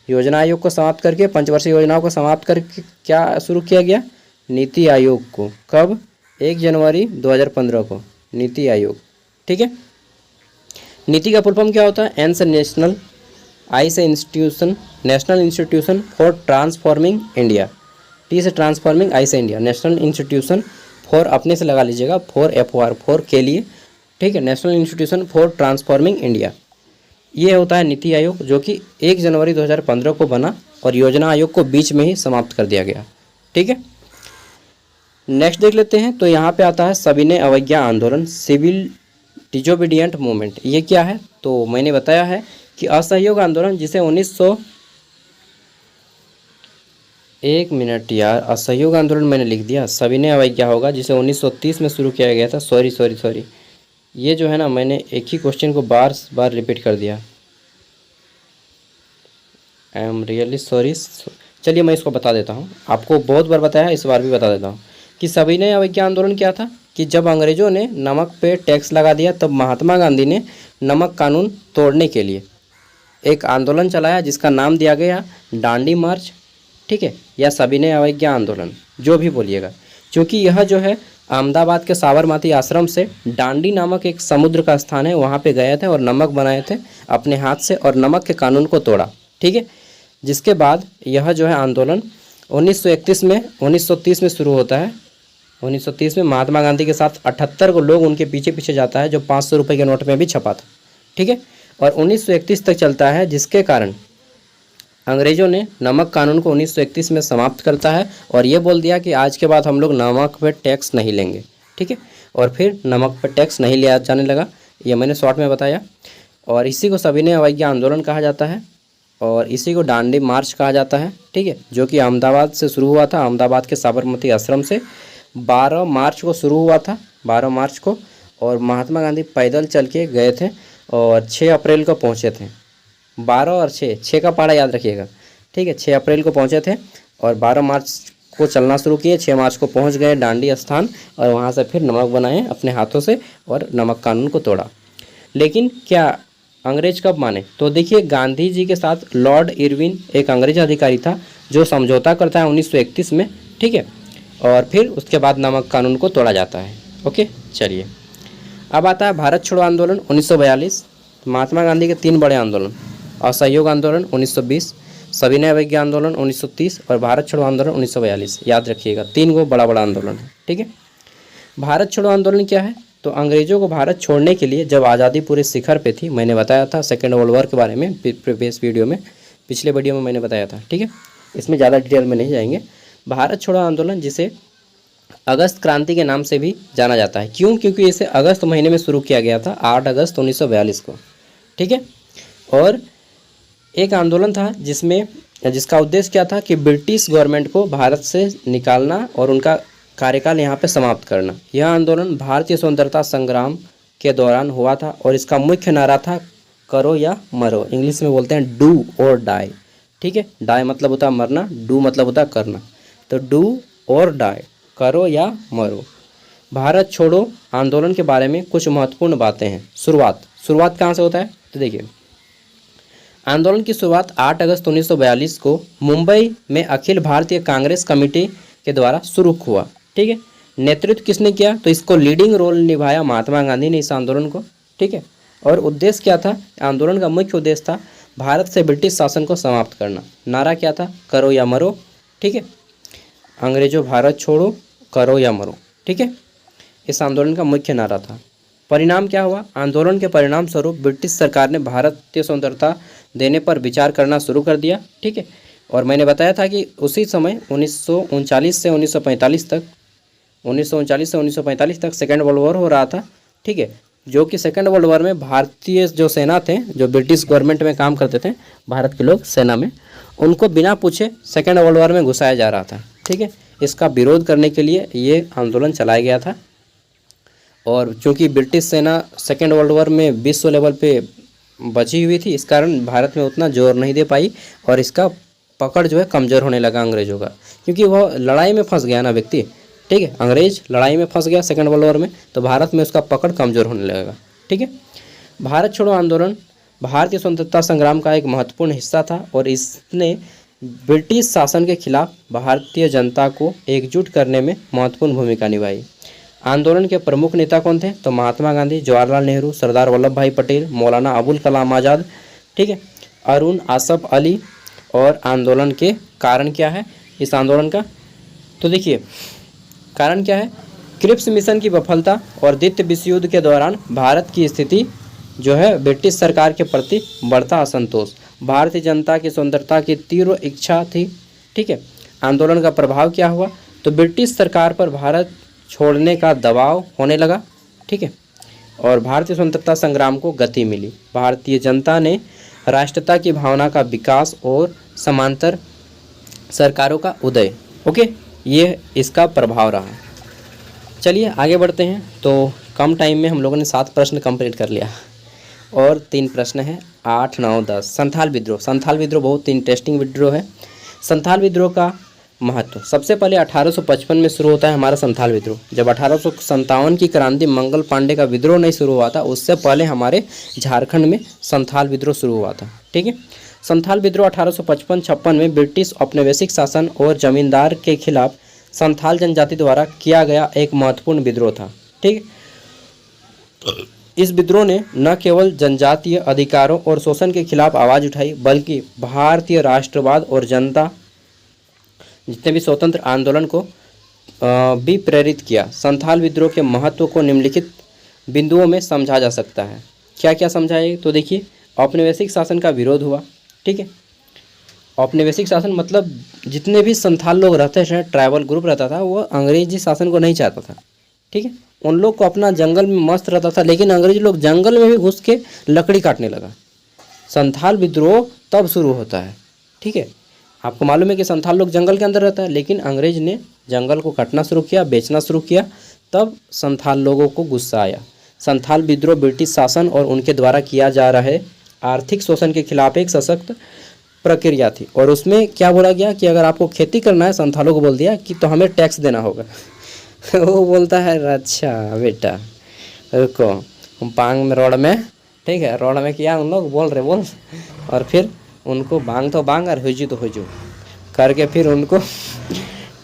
योजना आयोग को समाप्त करके, पंचवर्षीय योजनाओं को समाप्त करके क्या शुरू किया गया? नीति आयोग को। कब? 1 जनवरी 2015 को नीति आयोग। ठीक है। नीति का फुल फॉर्म क्या होता है? एन से नेशनल, आई से institution, national institution for transforming India, T से ट्रांसफॉर्मिंग, आई से इंडिया, नेशनल इंस्टीट्यूशन फॉर, अपने से लगा लीजिएगा, फॉर FOR, फॉर के लिए। ठीक है, national institution for transforming India, ये होता है नीति आयोग, जो कि 1 जनवरी 2015 को बना और योजना आयोग को बीच में ही समाप्त कर दिया गया। ठीक है, नेक्स्ट देख लेते हैं। तो यहाँ पे आता है सविनय अवज्ञा आंदोलन, सिविल डिजोबीडियंट मूवमेंट। ये क्या है? तो मैंने बताया है कि असहयोग आंदोलन, जिसे असहयोग आंदोलन मैंने लिख दिया, सविनय अवज्ञा होगा, जिसे 1930 में शुरू किया गया था। सॉरी, ये जो है ना, मैंने एक ही क्वेश्चन को बार बार रिपीट कर दिया। I am really sorry. चलिए मैं इसको बता देता हूँ, आपको बहुत बार बताया, इस बार भी बता देता हूँ कि सविनय अवज्ञा आंदोलन क्या था। कि जब अंग्रेज़ों ने नमक पे टैक्स लगा दिया, तब महात्मा गांधी ने नमक कानून तोड़ने के लिए एक आंदोलन चलाया, जिसका नाम दिया गया दांडी मार्च। ठीक है, या सविनय अवज्ञा आंदोलन, जो भी बोलिएगा, क्योंकि यह जो है अहमदाबाद के साबरमती आश्रम से दांडी नामक एक समुद्र का स्थान है, वहाँ पे गए थे और नमक बनाए थे अपने हाथ से और नमक के कानून को तोड़ा। ठीक है, जिसके बाद यह जो है आंदोलन 1930 में शुरू होता है। 1930 में महात्मा गांधी के साथ 78 को लोग उनके पीछे पीछे जाता है, जो 500 रुपये के नोट में भी छपा था। ठीक है, और 1931 तक चलता है, जिसके कारण अंग्रेज़ों ने नमक कानून को 1931 में समाप्त करता है और ये बोल दिया कि आज के बाद हम लोग नमक पर टैक्स नहीं लेंगे। ठीक है, और फिर नमक पर टैक्स नहीं लिया जाने लगा, ये मैंने शॉर्ट में बताया। और इसी को सविनय अवज्ञा आंदोलन कहा जाता है और इसी को दांडी मार्च कहा जाता है। ठीक है, जो कि अहमदाबाद से शुरू हुआ था, अहमदाबाद के साबरमती आश्रम से 12 मार्च को शुरू हुआ था, 12 मार्च को, और महात्मा गांधी पैदल चल के गए थे और 6 अप्रैल को पहुँचे थे। 12 और 6 का पहाड़ा याद रखिएगा। ठीक है, 6 अप्रैल को पहुँचे थे और 12 मार्च को चलना शुरू किए। 6 मार्च को पहुँच गए दांडी स्थान और वहाँ से फिर नमक बनाए अपने हाथों से और नमक कानून को तोड़ा। लेकिन क्या अंग्रेज कब माने? तो देखिए, गांधी जी के साथ लॉर्ड इरविन एक अंग्रेज अधिकारी था, जो समझौता करता है 1931 में। ठीक है, और फिर उसके बाद नमक कानून को तोड़ा जाता है। ओके, चलिए अब आता है भारत छोड़ो आंदोलन 1942। महात्मा गांधी के 3 बड़े आंदोलन, असहयोग आंदोलन 1920, सविनय अवज्ञा आंदोलन 1930 और भारत छोड़ो आंदोलन 1942। याद रखिएगा, 3 गो बड़ा बड़ा आंदोलन है। ठीक है, भारत छोड़ो आंदोलन क्या है? तो अंग्रेज़ों को भारत छोड़ने के लिए जब आज़ादी पूरे शिखर पे थी, मैंने बताया था सेकेंड वर्ल्ड वॉर के बारे में प्रीवियस वीडियो में, पिछले वीडियो में मैंने बताया था। ठीक है, इसमें ज़्यादा डिटेल में नहीं जाएंगे। भारत छोड़ो आंदोलन, जिसे अगस्त क्रांति के नाम से भी जाना जाता है। क्यों? क्योंकि इसे अगस्त महीने में शुरू किया गया था, 8 अगस्त 1942 को। ठीक है, और एक आंदोलन था जिसका उद्देश्य क्या था कि ब्रिटिश गवर्नमेंट को भारत से निकालना और उनका कार्यकाल यहाँ पे समाप्त करना। यह आंदोलन भारतीय स्वतंत्रता संग्राम के दौरान हुआ था और इसका मुख्य नारा था करो या मरो। इंग्लिश में बोलते हैं डू और डाई। ठीक है, डाई मतलब होता है मरना, डू मतलब होता है करना। तो डू और डाई, करो या मरो। भारत छोड़ो आंदोलन के बारे में कुछ महत्वपूर्ण बातें हैं। शुरुआत कहाँ से होता है? तो देखिए, आंदोलन की शुरुआत 8 अगस्त 1942 को मुंबई में अखिल भारतीय कांग्रेस कमेटी के द्वारा शुरू हुआ। ठीक है, नेतृत्व किसने किया? तो इसको लीडिंग रोल निभाया महात्मा गांधी ने इस आंदोलन को। ठीक है, और उद्देश्य क्या था? आंदोलन का मुख्य उद्देश्य था भारत से ब्रिटिश शासन को समाप्त करना। नारा क्या था? करो या मरो। ठीक है, अंग्रेजों भारत छोड़ो, करो या मरो। ठीक है, इस आंदोलन का मुख्य नारा था। परिणाम क्या हुआ? आंदोलन के परिणाम स्वरूप ब्रिटिश सरकार ने भारतीय स्वतंत्रता देने पर विचार करना शुरू कर दिया। ठीक है, और मैंने बताया था कि उसी समय 1939 से 1945 तक सेकेंड वर्ल्ड वॉर हो रहा था। ठीक है, जो कि सेकेंड वर्ल्ड वॉर में भारतीय जो सेना थे, जो ब्रिटिश गवर्नमेंट में काम करते थे, भारत के लोग सेना में, उनको बिना पूछे सेकेंड वर्ल्ड वॉर में घुसाया जा रहा था। ठीक है, इसका विरोध करने के लिए ये आंदोलन चलाया गया था। और चूँकि ब्रिटिश सेना सेकेंड वर्ल्ड वॉर में विश्व लेवल पे बची हुई थी, इस कारण भारत में उतना जोर नहीं दे पाई और इसका पकड़ जो है कमज़ोर होने लगा अंग्रेज़ों का, क्योंकि वह लड़ाई में फंस गया ना व्यक्ति। ठीक है, अंग्रेज लड़ाई में फंस गया सेकेंड वर्ल्ड वॉर में, तो भारत में उसका पकड़ कमज़ोर होने लगेगा। ठीक है, भारत छोड़ो आंदोलन भारतीय स्वतंत्रता संग्राम का एक महत्वपूर्ण हिस्सा था और इसने ब्रिटिश शासन के खिलाफ भारतीय जनता को एकजुट करने में महत्वपूर्ण भूमिका निभाई। आंदोलन के प्रमुख नेता कौन थे? तो महात्मा गांधी, जवाहरलाल नेहरू, सरदार वल्लभ भाई पटेल, मौलाना अबुल कलाम आज़ाद, ठीक है, अरुण आसफ अली। और आंदोलन के कारण क्या है इस आंदोलन का? तो देखिए कारण क्या है, क्रिप्स मिशन की विफलता और द्वितीय विश्व युद्ध के दौरान भारत की स्थिति जो है ब्रिटिश सरकार के प्रति बढ़ता असंतोष, भारतीय जनता की स्वतंत्रता की तीव्र इच्छा थी। ठीक है, आंदोलन का प्रभाव क्या हुआ? तो ब्रिटिश सरकार पर भारत छोड़ने का दबाव होने लगा। ठीक है, और भारतीय स्वतंत्रता संग्राम को गति मिली। भारतीय जनता ने राष्ट्रता की भावना का विकास और समांतर सरकारों का उदय। ओके, ये इसका प्रभाव रहा। चलिए आगे बढ़ते हैं। तो कम टाइम में हम लोगों ने 7 प्रश्न कंप्लीट कर लिया और 3 प्रश्न हैं 8, 9, 10। संथाल विद्रोह। संथाल विद्रोह बहुत इंटरेस्टिंग विद्रोह है। संथाल विद्रोह का महत्व, सबसे पहले 1855 में शुरू होता है हमारा संथाल विद्रोह। जब 1857 की क्रांति मंगल पांडे का विद्रोह नहीं शुरू हुआ था, उससे पहले हमारे झारखंड में संथाल विद्रोह शुरू हुआ था। ठीक है, संथाल विद्रोह 1855-56 में ब्रिटिश औपनिवेशिक शासन और जमींदार के खिलाफ संथाल जनजाति द्वारा किया गया एक महत्वपूर्ण विद्रोह था। ठीक है, इस विद्रोह ने न केवल जनजातीय अधिकारों और शोषण के खिलाफ आवाज़ उठाई, बल्कि भारतीय राष्ट्रवाद और जनता जितने भी स्वतंत्र आंदोलन को भी प्रेरित किया। संथाल विद्रोह के महत्व को निम्नलिखित बिंदुओं में समझा जा सकता है। क्या क्या समझाए? तो देखिए, औपनिवेशिक शासन का विरोध हुआ। ठीक है, औपनिवेशिक शासन मतलब जितने भी संथाल लोग रहते थे, ट्राइबल ग्रुप रहता था, वो अंग्रेजी शासन को नहीं चाहता था। ठीक है, उन लोग को अपना जंगल में मस्त रहता था, लेकिन अंग्रेजी लोग जंगल में भी घुस के लकड़ी काटने लगा। संथाल विद्रोह तब शुरू होता है। ठीक है, आपको मालूम है कि संथाल लोग जंगल के अंदर रहता है, लेकिन अंग्रेज ने जंगल को काटना शुरू किया, बेचना शुरू किया, तब संथाल लोगों को गुस्सा आया। संथाल विद्रोह ब्रिटिश शासन और उनके द्वारा किया जा रहे आर्थिक शोषण के खिलाफ एक सशक्त प्रक्रिया थी। और उसमें क्या बोला गया कि अगर आपको खेती करना है, संथालों को बोल दिया कि तो हमें टैक्स देना होगा। वो बोलता है अच्छा बेटा रुको, हम पांग में रोड में, ठीक है, रोड में किया उन लोग बोल, और फिर उनको बांग तो बांग और हुजू तो हुजू करके फिर उनको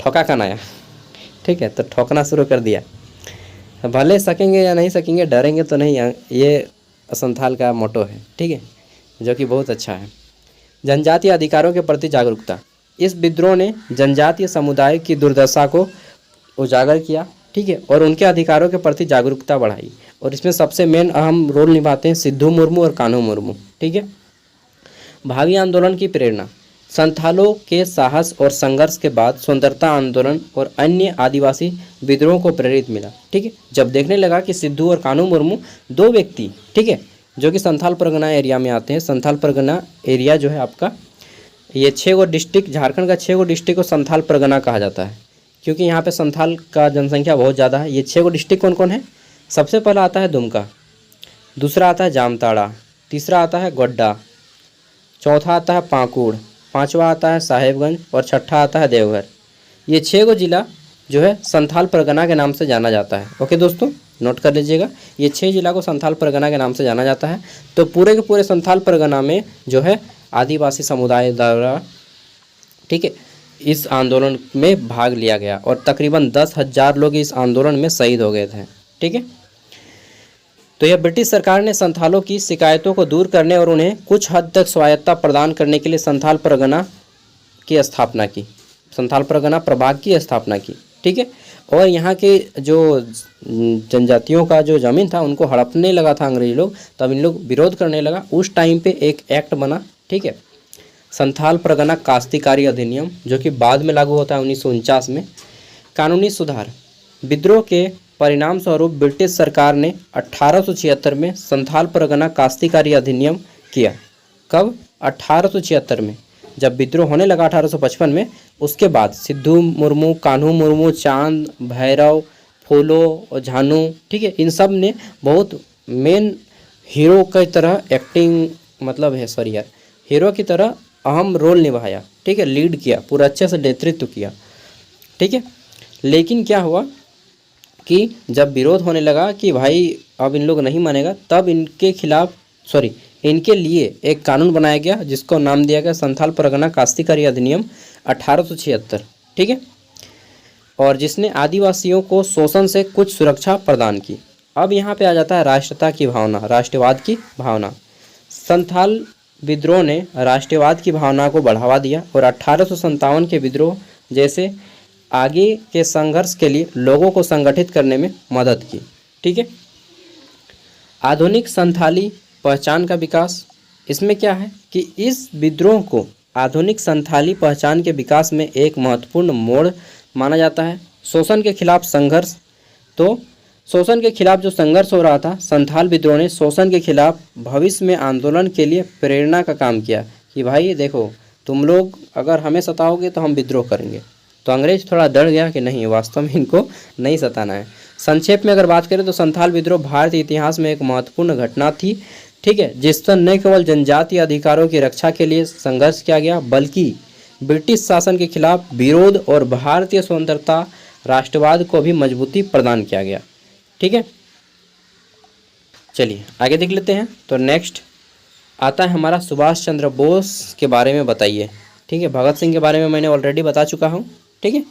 ठोका कनाया। ठीक है, तो ठोकना शुरू कर दिया। भले सकेंगे या नहीं सकेंगे, डरेंगे तो नहीं, ये संथाल का मोटो है। ठीक है, जो कि बहुत अच्छा है। जनजातीय अधिकारों के प्रति जागरूकता। इस विद्रोह ने जनजातीय समुदाय की दुर्दशा को उजागर किया। ठीक है, और उनके अधिकारों के प्रति जागरूकता बढ़ाई। और इसमें सबसे मेन अहम रोल निभाते हैं सिद्धू मुर्मू और कान्हू मुर्मू। ठीक है, भावी आंदोलन की प्रेरणा। संथालों के साहस और संघर्ष के बाद स्वतंत्रता आंदोलन और अन्य आदिवासी विद्रोह को प्रेरित मिला। ठीक है, जब देखने लगा कि सिद्धू और कान्हू मुर्मू 2 व्यक्ति, ठीक है, जो कि संथाल परगना एरिया में आते हैं। संथाल परगना एरिया जो है आपका, ये 6 गो डिस्ट्रिक्ट, झारखंड का 6 गो डिस्ट्रिक्ट को संथाल परगना कहा जाता है, क्योंकि यहाँ पे संथाल का जनसंख्या बहुत ज़्यादा है। ये 6 गो डिस्ट्रिक्ट कौन कौन है? सबसे पहला आता है दुमका, दूसरा आता है जामताड़ा, तीसरा आता है गोड्डा, चौथा आता है पाकुड़, पांचवा आता है साहेबगंज और छठा आता है देवघर। ये 6 गो जिला जो है संथाल परगना के नाम से जाना जाता है। ओके दोस्तों, नोट कर लीजिएगा, ये 6 जिला को संथाल परगना के नाम से जाना जाता है। तो पूरे के पूरे संथाल परगना में जो है आदिवासी समुदाय द्वारा, ठीक है, इस आंदोलन में भाग लिया गया और तकरीबन 10,000 लोग इस आंदोलन में शहीद हो गए थे। ठीक है, तो यह ब्रिटिश सरकार ने संथालों की शिकायतों को दूर करने और उन्हें कुछ हद तक स्वायत्तता प्रदान करने के लिए संथाल परगना की स्थापना की, संथाल परगना प्रभाग की स्थापना की। ठीक है, और यहाँ के जो जनजातियों का जो ज़मीन था उनको हड़पने लगा था अंग्रेजी लोग, तब इन लोग विरोध करने लगा। उस टाइम पे एक एक्ट बना, ठीक है, संथाल परगना काश्तकारी अधिनियम, जो कि बाद में लागू होता है 1949 में। कानूनी सुधार। विद्रोह के परिणाम स्वरूप ब्रिटिश सरकार ने 1876 में संथाल परगना काश्तकारी अधिनियम किया। कब? 1876 में, जब विद्रोह होने लगा 1855 में। उसके बाद सिद्धू मुर्मू, कान्हू मुर्मू, चांद, भैरव, फूलो और झानू, ठीक है, इन सब ने बहुत मेन हीरो की तरह एक्टिंग मतलब है, सॉरी यार, हीरो की तरह अहम रोल निभाया, ठीक है, लीड किया, पूरा अच्छे से नेतृत्व किया, ठीक है। लेकिन क्या हुआ कि जब विरोध होने लगा कि भाई अब इन लोग नहीं मानेगा, तब इनके खिलाफ, सॉरी, इनके लिए एक कानून बनाया गया जिसको नाम दिया गया संथाल परगना काश्तीकारी अधिनियम 1876, ठीक है, और जिसने आदिवासियों को शोषण से कुछ सुरक्षा प्रदान की। अब यहाँ पे आ जाता है राष्ट्रता की भावना, राष्ट्रवाद की भावना। संथाल विद्रोह ने राष्ट्रवाद की भावना को बढ़ावा दिया और 1857 के विद्रोह जैसे आगे के संघर्ष के लिए लोगों को संगठित करने में मदद की, ठीक है। आधुनिक संथाली पहचान का विकास, इसमें क्या है कि इस विद्रोह को आधुनिक संथाली पहचान के विकास में एक महत्वपूर्ण मोड़ माना जाता है। शोषण के खिलाफ संघर्ष, तो शोषण के खिलाफ जो संघर्ष हो रहा था, संथाल विद्रोह ने शोषण के खिलाफ भविष्य में आंदोलन के लिए प्रेरणा का काम किया कि भाई देखो, तुम लोग अगर हमें सताओगे तो हम विद्रोह करेंगे। तो अंग्रेज थोड़ा डर गया कि नहीं, वास्तव में इनको नहीं सताना है। संक्षेप में अगर बात करें तो संथाल विद्रोह भारतीय इतिहास में एक महत्वपूर्ण घटना थी, ठीक है, जिससे न केवल जनजातीय अधिकारों की रक्षा के लिए संघर्ष किया गया, बल्कि ब्रिटिश शासन के खिलाफ विरोध और भारतीय स्वतंत्रता राष्ट्रवाद को भी मजबूती प्रदान किया गया, ठीक है। चलिए आगे देख लेते हैं। तो नेक्स्ट आता है हमारा सुभाष चंद्र बोस के बारे में बताइए, ठीक है। भगत सिंह के बारे में मैंने ऑलरेडी बता चुका हूँ, ठीक है।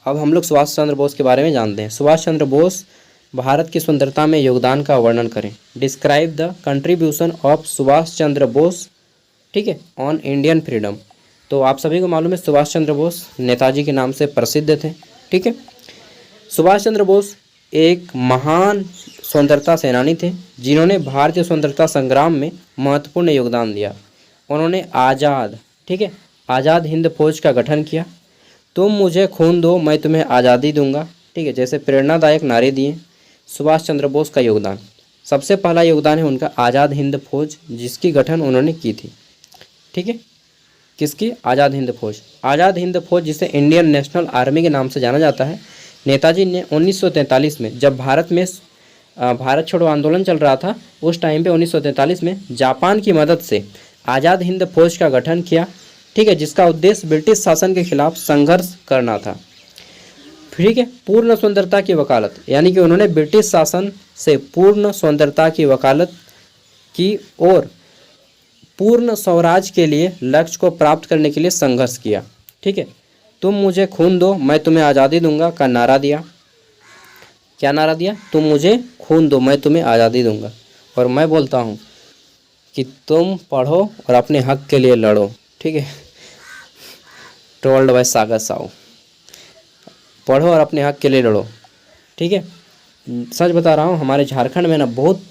अब हम लोग सुभाष चंद्र बोस के बारे में जानते हैं। सुभाष चंद्र बोस भारत की स्वतंत्रता में योगदान का वर्णन करें। Describe the contribution of Subhash Chandra Bose, ठीक है, ऑन इंडियन फ्रीडम। तो आप सभी को मालूम है सुभाष चंद्र बोस नेताजी के नाम से प्रसिद्ध थे, ठीक है। सुभाष चंद्र बोस एक महान स्वतंत्रता सेनानी थे जिन्होंने भारतीय स्वतंत्रता संग्राम में महत्वपूर्ण योगदान दिया। उन्होंने आज़ाद, ठीक है, आज़ाद हिंद फौज का गठन किया। तुम मुझे खून दो मैं तुम्हें आज़ादी दूंगा, ठीक है, जैसे प्रेरणादायक नारे दिए। सुभाष चंद्र बोस का योगदान, सबसे पहला योगदान है उनका आज़ाद हिंद फौज, जिसकी गठन उन्होंने की थी, ठीक है। किसकी? आज़ाद हिंद फौज। आज़ाद हिंद फौज जिसे इंडियन नेशनल आर्मी के नाम से जाना जाता है। नेताजी ने 1943 में, जब भारत में भारत छोड़ो आंदोलन चल रहा था, उस टाइम पे 1943 में जापान की मदद से आज़ाद हिंद फौज का गठन किया, ठीक है, जिसका उद्देश्य ब्रिटिश शासन के खिलाफ संघर्ष करना था, ठीक है। पूर्ण स्वतंत्रता की वकालत, यानी कि उन्होंने ब्रिटिश शासन से पूर्ण स्वतंत्रता की वकालत की और पूर्ण स्वराज के लिए लक्ष्य को प्राप्त करने के लिए संघर्ष किया, ठीक है। तुम मुझे खून दो मैं तुम्हें आज़ादी दूंगा का नारा दिया। क्या नारा दिया? तुम मुझे खून दो मैं तुम्हें आज़ादी दूंगा। और मैं बोलता हूँ कि तुम पढ़ो और अपने हक के लिए लड़ो, ठीक है। टोल्ड बाय सागर साहू, पढ़ो और अपने हक के लिए लड़ो, ठीक है। सच बता रहा हूँ, हमारे झारखंड में ना बहुत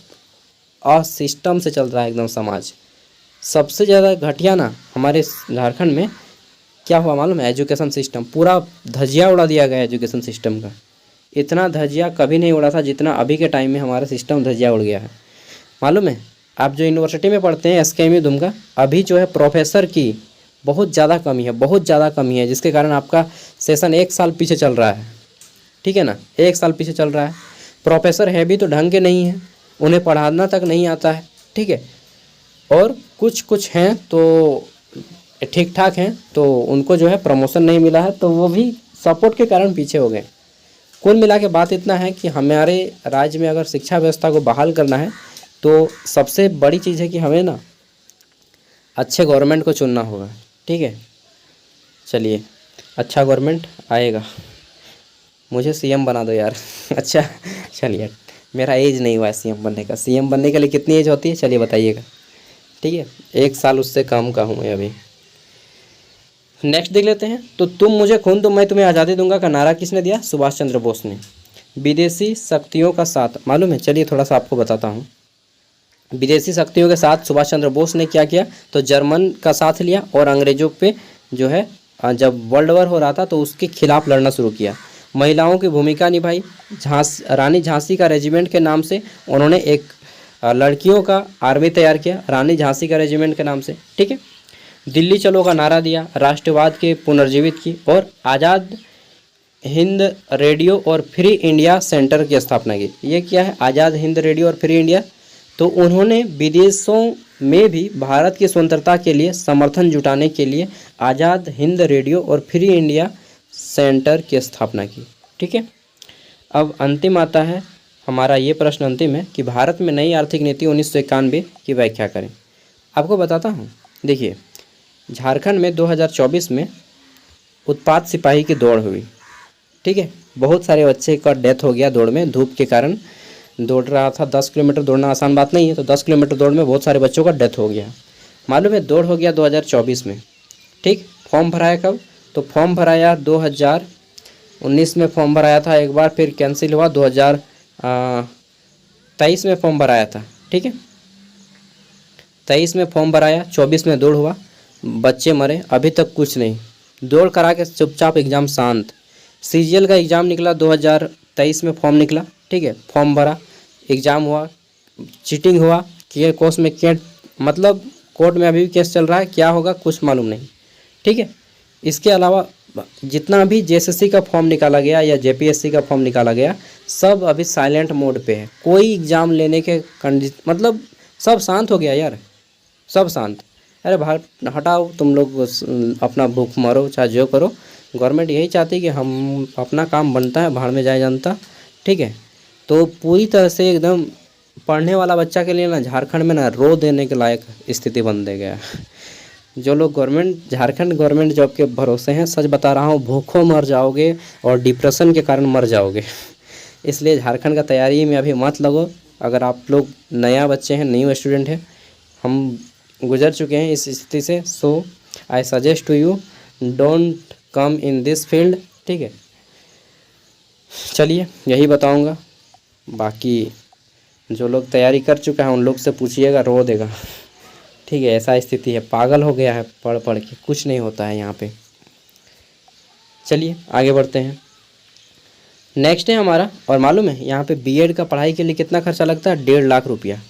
असिस्टम से चल रहा है एकदम समाज। सबसे ज़्यादा घटिया ना हमारे झारखंड में क्या हुआ मालूम है? एजुकेशन सिस्टम, पूरा धजिया उड़ा दिया गया एजुकेशन सिस्टम का। इतना धजिया कभी नहीं उड़ा था जितना अभी के टाइम में हमारा सिस्टम धजिया उड़ गया है। मालूम है, आप जो यूनिवर्सिटी में पढ़ते हैं SKMU दुमका, अभी जो है प्रोफेसर की बहुत ज़्यादा कमी है, बहुत ज़्यादा कमी है, जिसके कारण आपका सेशन 1 साल पीछे चल रहा है, ठीक है ना, 1 साल पीछे चल रहा है। प्रोफेसर है भी तो ढंग के नहीं है, उन्हें पढ़ाना तक नहीं आता है, ठीक है। और कुछ हैं तो ठीक ठाक हैं, तो उनको जो है प्रमोशन नहीं मिला है, तो वो भी सपोर्ट के कारण पीछे हो गए। कुल मिला के बात इतना है कि हमारे राज्य में अगर शिक्षा व्यवस्था को बहाल करना है तो सबसे बड़ी चीज़ है कि हमें ना अच्छे गवर्नमेंट को चुनना होगा, ठीक है। चलिए, अच्छा गवर्नमेंट आएगा, मुझे CM बना दो यार। अच्छा चलिए, मेरा एज नहीं हुआ है CM बनने का। CM बनने के लिए कितनी एज होती है चलिए बताइएगा, ठीक है। 1 साल उससे कम का हूँ मैं अभी। नेक्स्ट देख लेते हैं। तो तुम मुझे खून दो मैं तुम्हें आज़ादी दूंगा का नारा किसने दिया? सुभाष चंद्र बोस ने। विदेशी शक्तियों का साथ मालूम है? चलिए थोड़ा सा आपको बताता हूँ। विदेशी शक्तियों के साथ सुभाष चंद्र बोस ने क्या किया? तो जर्मन का साथ लिया और अंग्रेजों पे जो है जब वर्ल्ड वॉर हो रहा था तो उसके खिलाफ लड़ना शुरू किया। महिलाओं की भूमिका निभाई। रानी झांसी का रेजिमेंट के नाम से उन्होंने एक लड़कियों का आर्मी तैयार किया, रानी झांसी का रेजिमेंट के नाम से, ठीक है। दिल्ली चलो का नारा दिया, राष्ट्रवाद के पुनर्जीवित की और आज़ाद हिंद रेडियो और फ्री इंडिया सेंटर की स्थापना की। ये क्या है? आज़ाद हिंद रेडियो और फ्री इंडिया। तो उन्होंने विदेशों में भी भारत की स्वतंत्रता के लिए समर्थन जुटाने के लिए आज़ाद हिंद रेडियो और फ्री इंडिया सेंटर की स्थापना की। ठीक है, अब अंतिम आता है हमारा ये प्रश्न, अंतिम है कि भारत में नई आर्थिक नीति 1991 की व्याख्या करें। आपको बताता हूँ, देखिए झारखंड में 2024 में उत्पाद सिपाही की दौड़ हुई। ठीक है, बहुत सारे बच्चे का डेथ हो गया दौड़ में, धूप के कारण दौड़ रहा था। 10 किलोमीटर दौड़ना आसान बात नहीं है, तो 10 किलोमीटर दौड़ में बहुत सारे बच्चों का डेथ हो गया। मालूम है, दौड़ हो गया 2024 में। ठीक, फॉर्म भराया कब? तो फॉर्म भराया 2019 में फॉर्म भराया था एक बार, फिर कैंसिल हुआ 2023 में फॉर्म भराया था। ठीक है, 23 में फॉर्म भराया, 24 में दौड़ हुआ, बच्चे मरे, अभी तक कुछ नहीं। दौड़ करा के चुपचाप एग्ज़ाम शांत। सीजीएल का एग्ज़ाम निकला 2023 में, फॉर्म निकला। ठीक है, फॉर्म भरा, एग्ज़ाम हुआ, चीटिंग हुआ, कि कोर्स में क्या मतलब कोर्ट में अभी भी केस चल रहा है, क्या होगा कुछ मालूम नहीं। ठीक है, इसके अलावा जितना भी जेएसएससी का फॉर्म निकाला गया या जेपीएससी का फॉर्म निकाला गया, सब अभी साइलेंट मोड पे है। कोई एग्ज़ाम लेने के मतलब सब शांत हो गया यार, सब शांत। अरे बाहर हटाओ, तुम लोग अपना भूख मारो चाहे जो करो, गवर्नमेंट यही चाहती है कि हम अपना काम बनता है, भाड़ में जाए जनता। ठीक है, तो पूरी तरह से एकदम पढ़ने वाला बच्चा के लिए ना झारखंड में ना रो देने के लायक स्थिति बन दे गया। जो लोग झारखंड गवर्नमेंट जॉब के भरोसे हैं, सच बता रहा हूँ, भूखों मर जाओगे और डिप्रेशन के कारण मर जाओगे। इसलिए झारखंड का तैयारी में अभी मत लगो। अगर आप लोग नया बच्चे हैं, न्यू स्टूडेंट हैं, हम गुजर चुके हैं इस स्थिति से, so I suggest to you don't come in this field. ठीक है, चलिए यही बताऊंगा। बाकी जो लोग तैयारी कर चुका है उन लोग से पूछिएगा, रो देगा। ठीक है, ऐसा स्थिति है, पागल हो गया है पढ़ पढ़ के, कुछ नहीं होता है यहाँ पे। चलिए आगे बढ़ते हैं। नेक्स्ट है हमारा, और मालूम है यहाँ पे बीएड का पढ़ाई के लिए कितना खर्चा लगता है? 1.5 लाख रुपया।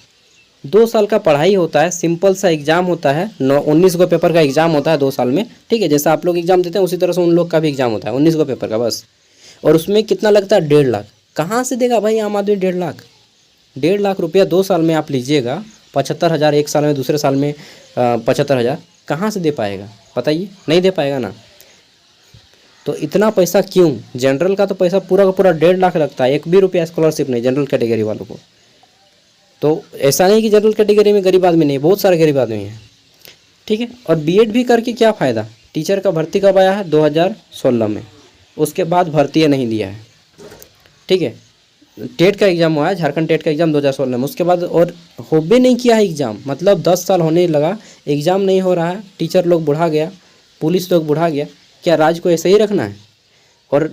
2 साल का पढ़ाई होता है, सिंपल सा एग्ज़ाम होता है, 19 को पेपर का एग्ज़ाम होता है 2 साल में। ठीक है, जैसा आप लोग एग्ज़ाम देते हैं उसी तरह से उन लोग का भी एग्ज़ाम होता है, 19 को पेपर का बस। और उसमें कितना लगता है? 1.5 लाख। कहाँ से देगा भाई आम आदमी 1.5 लाख? 1.5 लाख रुपया 2 साल में आप लीजिएगा, 75,000 एक साल में, दूसरे साल में 75,000, कहाँ से दे पाएगा बताइए? नहीं दे पाएगा ना। तो इतना पैसा क्यों? जनरल का तो पैसा पूरा का पूरा 1.5 लाख लगता है, एक भी रुपया स्कॉलरशिप नहीं जनरल कैटेगरी वालों को। तो ऐसा नहीं कि जनरल कैटेगरी में गरीब आदमी नहीं, बहुत सारे गरीब आदमी हैं। ठीक है, और बीएड भी करके क्या फ़ायदा? टीचर का भर्ती कब आया है? 2016 में, उसके बाद भर्ती नहीं दिया है। ठीक है, टेट का एग्ज़ाम हुआ है, झारखंड टेट का एग्ज़ाम 2016 में, उसके बाद और हो भी नहीं किया है एग्ज़ाम। मतलब 10 साल होने लगा, एग्ज़ाम नहीं हो रहा है, टीचर लोग बुढ़ा गया, पुलिस लोग बुढ़ा गया। क्या राज्य को ऐसे ही रखना है? और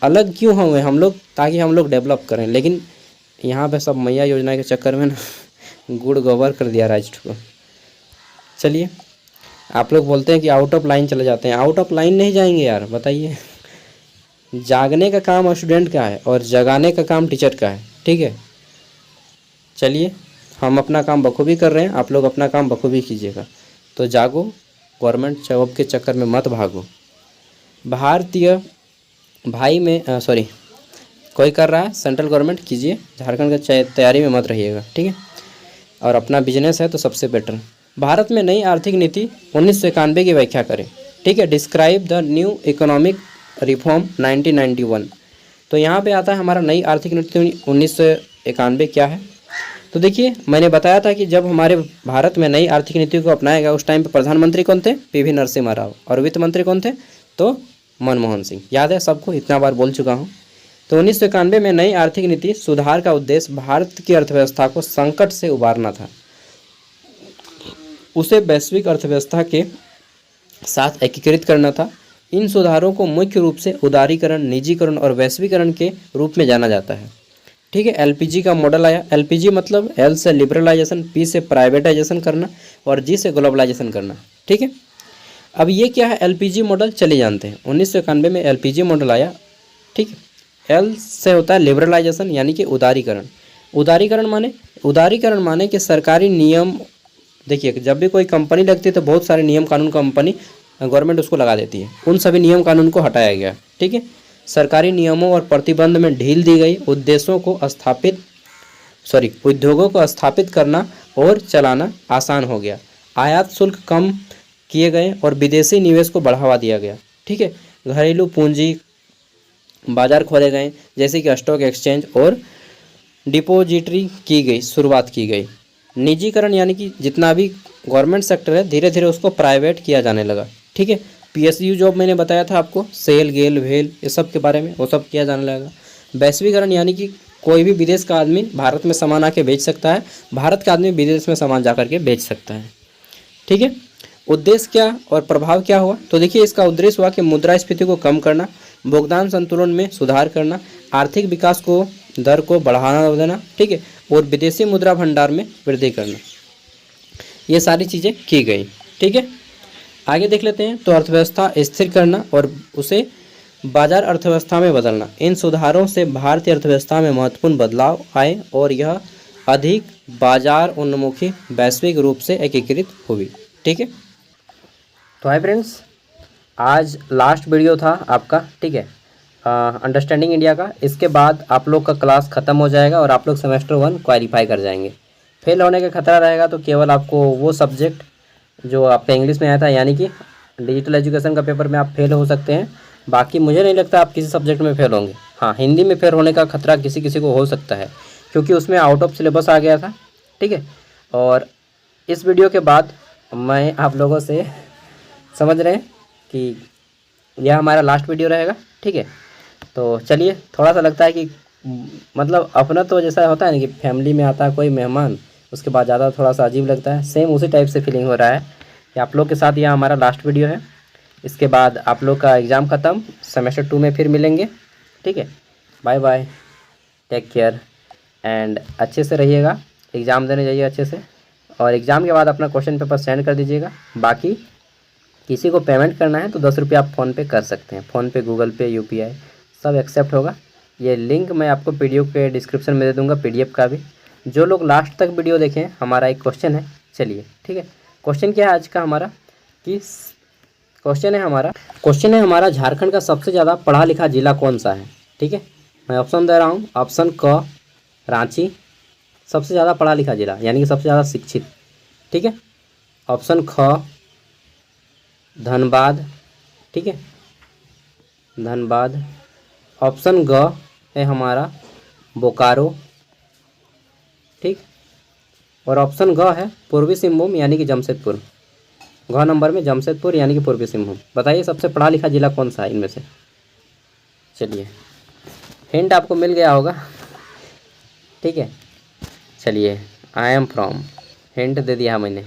अलग क्यों हुए हम लोग? ताकि हम लोग डेवलप करें, लेकिन यहाँ पे सब मैया योजना के चक्कर में ना गुड़ गोबर कर दिया राज्य को। चलिए, आप लोग बोलते हैं कि आउट ऑफ लाइन चले जाते हैं, आउट ऑफ लाइन नहीं जाएंगे यार, बताइए। जागने का काम स्टूडेंट का है और जगाने का काम टीचर का है। ठीक है, चलिए हम अपना काम बखूबी कर रहे हैं, आप लोग अपना काम बखूबी कीजिएगा। तो जागो, गवर्नमेंट जॉब के चक्कर में मत भागो। भारतीय भाई में सॉरी कोई कर रहा है, सेंट्रल गवर्नमेंट कीजिए, झारखंड का तैयारी में मत रहिएगा। ठीक है, और अपना बिजनेस है तो सबसे बेटर। भारत में नई आर्थिक नीति 1991 की व्याख्या करें। ठीक है, describe the new economic reform 1991। तो यहाँ पे आता है हमारा नई आर्थिक नीति 1991 क्या है। तो देखिए, मैंने बताया था कि जब हमारे भारत में नई आर्थिक नीति को अपनाया गया, उस टाइम पे प्रधानमंत्री कौन थे? पीवी नरसिम्हा राव। और वित्त मंत्री कौन थे? तो मनमोहन सिंह। याद है सबको, इतना बार बोल चुका हूँ। तो 1991 में नई आर्थिक नीति सुधार का उद्देश्य भारत की अर्थव्यवस्था को संकट से उबारना था, उसे वैश्विक अर्थव्यवस्था के साथ एकीकृत करना था। इन सुधारों को मुख्य रूप से उदारीकरण, निजीकरण और वैश्वीकरण के रूप में जाना जाता है। ठीक है, एलपीजी का मॉडल आया। एलपीजी मतलब एल से लिबरलाइजेशन, पी से प्राइवेटाइजेशन करना और जी से ग्लोबलाइजेशन करना। ठीक है, अब ये क्या है एलपीजी मॉडल, चले जानते हैं। 1991 में एलपीजी मॉडल आया। ठीक है, एल से होता है लिबरलाइजेशन यानी कि उदारीकरण। उदारीकरण माने कि सरकारी नियम, देखिए जब भी कोई कंपनी लगती है तो बहुत सारे नियम कानून कंपनी गवर्नमेंट उसको लगा देती है, उन सभी नियम कानून को हटाया गया। ठीक है, सरकारी नियमों और प्रतिबंध में ढील दी गई, उद्देश्यों को स्थापित उद्योगों को स्थापित करना और चलाना आसान हो गया। आयात शुल्क कम किए गए और विदेशी निवेश को बढ़ावा दिया गया। ठीक है, घरेलू पूंजी बाजार खोले गए, जैसे कि स्टॉक एक्सचेंज और डिपॉजिटरी की गई, शुरुआत की गई। निजीकरण यानी कि जितना भी गवर्नमेंट सेक्टर है धीरे धीरे उसको प्राइवेट किया जाने लगा। ठीक है, पीएसयू जॉब मैंने बताया था आपको, सेल गेल वेल ये सब के बारे में, वो सब किया जाने लगा। वैश्वीकरण यानी कि कोई भी विदेश का आदमी भारत में सामान आके बेच सकता है, भारत का आदमी विदेश में सामान जा करके बेच सकता है। ठीक है, उद्देश्य क्या और प्रभाव क्या हुआ, तो देखिए इसका उद्देश्य हुआ कि मुद्रास्फीति को कम करना, भुगतान संतुलन में सुधार करना, आर्थिक विकास को दर को बढ़ावा देना। ठीक है, और विदेशी मुद्रा भंडार में वृद्धि करना, ये सारी चीज़ें की गई। ठीक है, आगे देख लेते हैं। तो अर्थव्यवस्था स्थिर करना और उसे बाजार अर्थव्यवस्था में बदलना, इन सुधारों से भारतीय अर्थव्यवस्था में महत्वपूर्ण बदलाव आए और यह अधिक बाजार उन्मुखी वैश्विक रूप से एकीकृत हुई। ठीक है, तो हाय फ्रेंड्स, आज लास्ट वीडियो था आपका। ठीक है, अंडरस्टैंडिंग इंडिया का। इसके बाद आप लोग का क्लास ख़त्म हो जाएगा और आप लोग सेमेस्टर 1 क्वालिफाई कर जाएंगे। फेल होने का खतरा रहेगा तो केवल आपको वो सब्जेक्ट जो आपका इंग्लिश में आया था, यानी कि डिजिटल एजुकेशन का पेपर में आप फेल हो सकते हैं। बाकी मुझे नहीं लगता आप किसी सब्जेक्ट में फेल होंगे। हाँ, हिंदी में फेल होने का खतरा किसी किसी को हो सकता है, क्योंकि उसमें आउट ऑफ सिलेबस आ गया था। ठीक है, और इस वीडियो के बाद मैं आप लोगों से समझ रहे हैं कि यह हमारा लास्ट वीडियो रहेगा। ठीक है, तो चलिए, थोड़ा सा लगता है कि मतलब अपना तो जैसा होता है ना कि फैमिली में आता है कोई मेहमान, उसके बाद ज़्यादा थोड़ा सा अजीब लगता है, सेम उसी टाइप से फीलिंग हो रहा है कि आप लोग के साथ यह हमारा लास्ट वीडियो है। इसके बाद आप लोग का एग्ज़ाम ख़त्म, सेमेस्टर 2 में फिर मिलेंगे। ठीक है, bye bye, take care and अच्छे से रहिएगा, एग्ज़ाम देने जाइए अच्छे से, और एग्ज़ाम के बाद अपना क्वेश्चन पेपर सेंड कर दीजिएगा। बाकी किसी को पेमेंट करना है तो 10 रुपये आप फ़ोन पे कर सकते हैं, फ़ोन पे, गूगल पे, यूपीआई सब एक्सेप्ट होगा। ये लिंक मैं आपको वीडियो के डिस्क्रिप्शन में दे दूंगा, पीडीएफ का भी। जो लोग लास्ट तक वीडियो देखें, हमारा एक क्वेश्चन है। चलिए, ठीक है, क्वेश्चन क्या है आज का हमारा, कि क्वेश्चन है हमारा झारखंड का सबसे ज़्यादा पढ़ा लिखा जिला कौन सा है। ठीक है, मैं ऑप्शन दे रहा हूँ। ऑप्शन क रांची, सबसे ज़्यादा पढ़ा लिखा जिला यानी कि सबसे ज़्यादा शिक्षित। ठीक है, ऑप्शन ख धनबाद। ठीक है, धनबाद। ऑप्शन ग है हमारा बोकारो। ठीक, और ऑप्शन ग है पूर्वी सिंहभूम यानी कि जमशेदपुर। घ नंबर में जमशेदपुर यानी कि पूर्वी सिंहभूम। बताइए सबसे पढ़ा लिखा जिला कौन सा है इनमें से। चलिए, हिंट आपको मिल गया होगा। ठीक है, चलिए, आई एम फ्रॉम, हिंट दे दिया मैंने।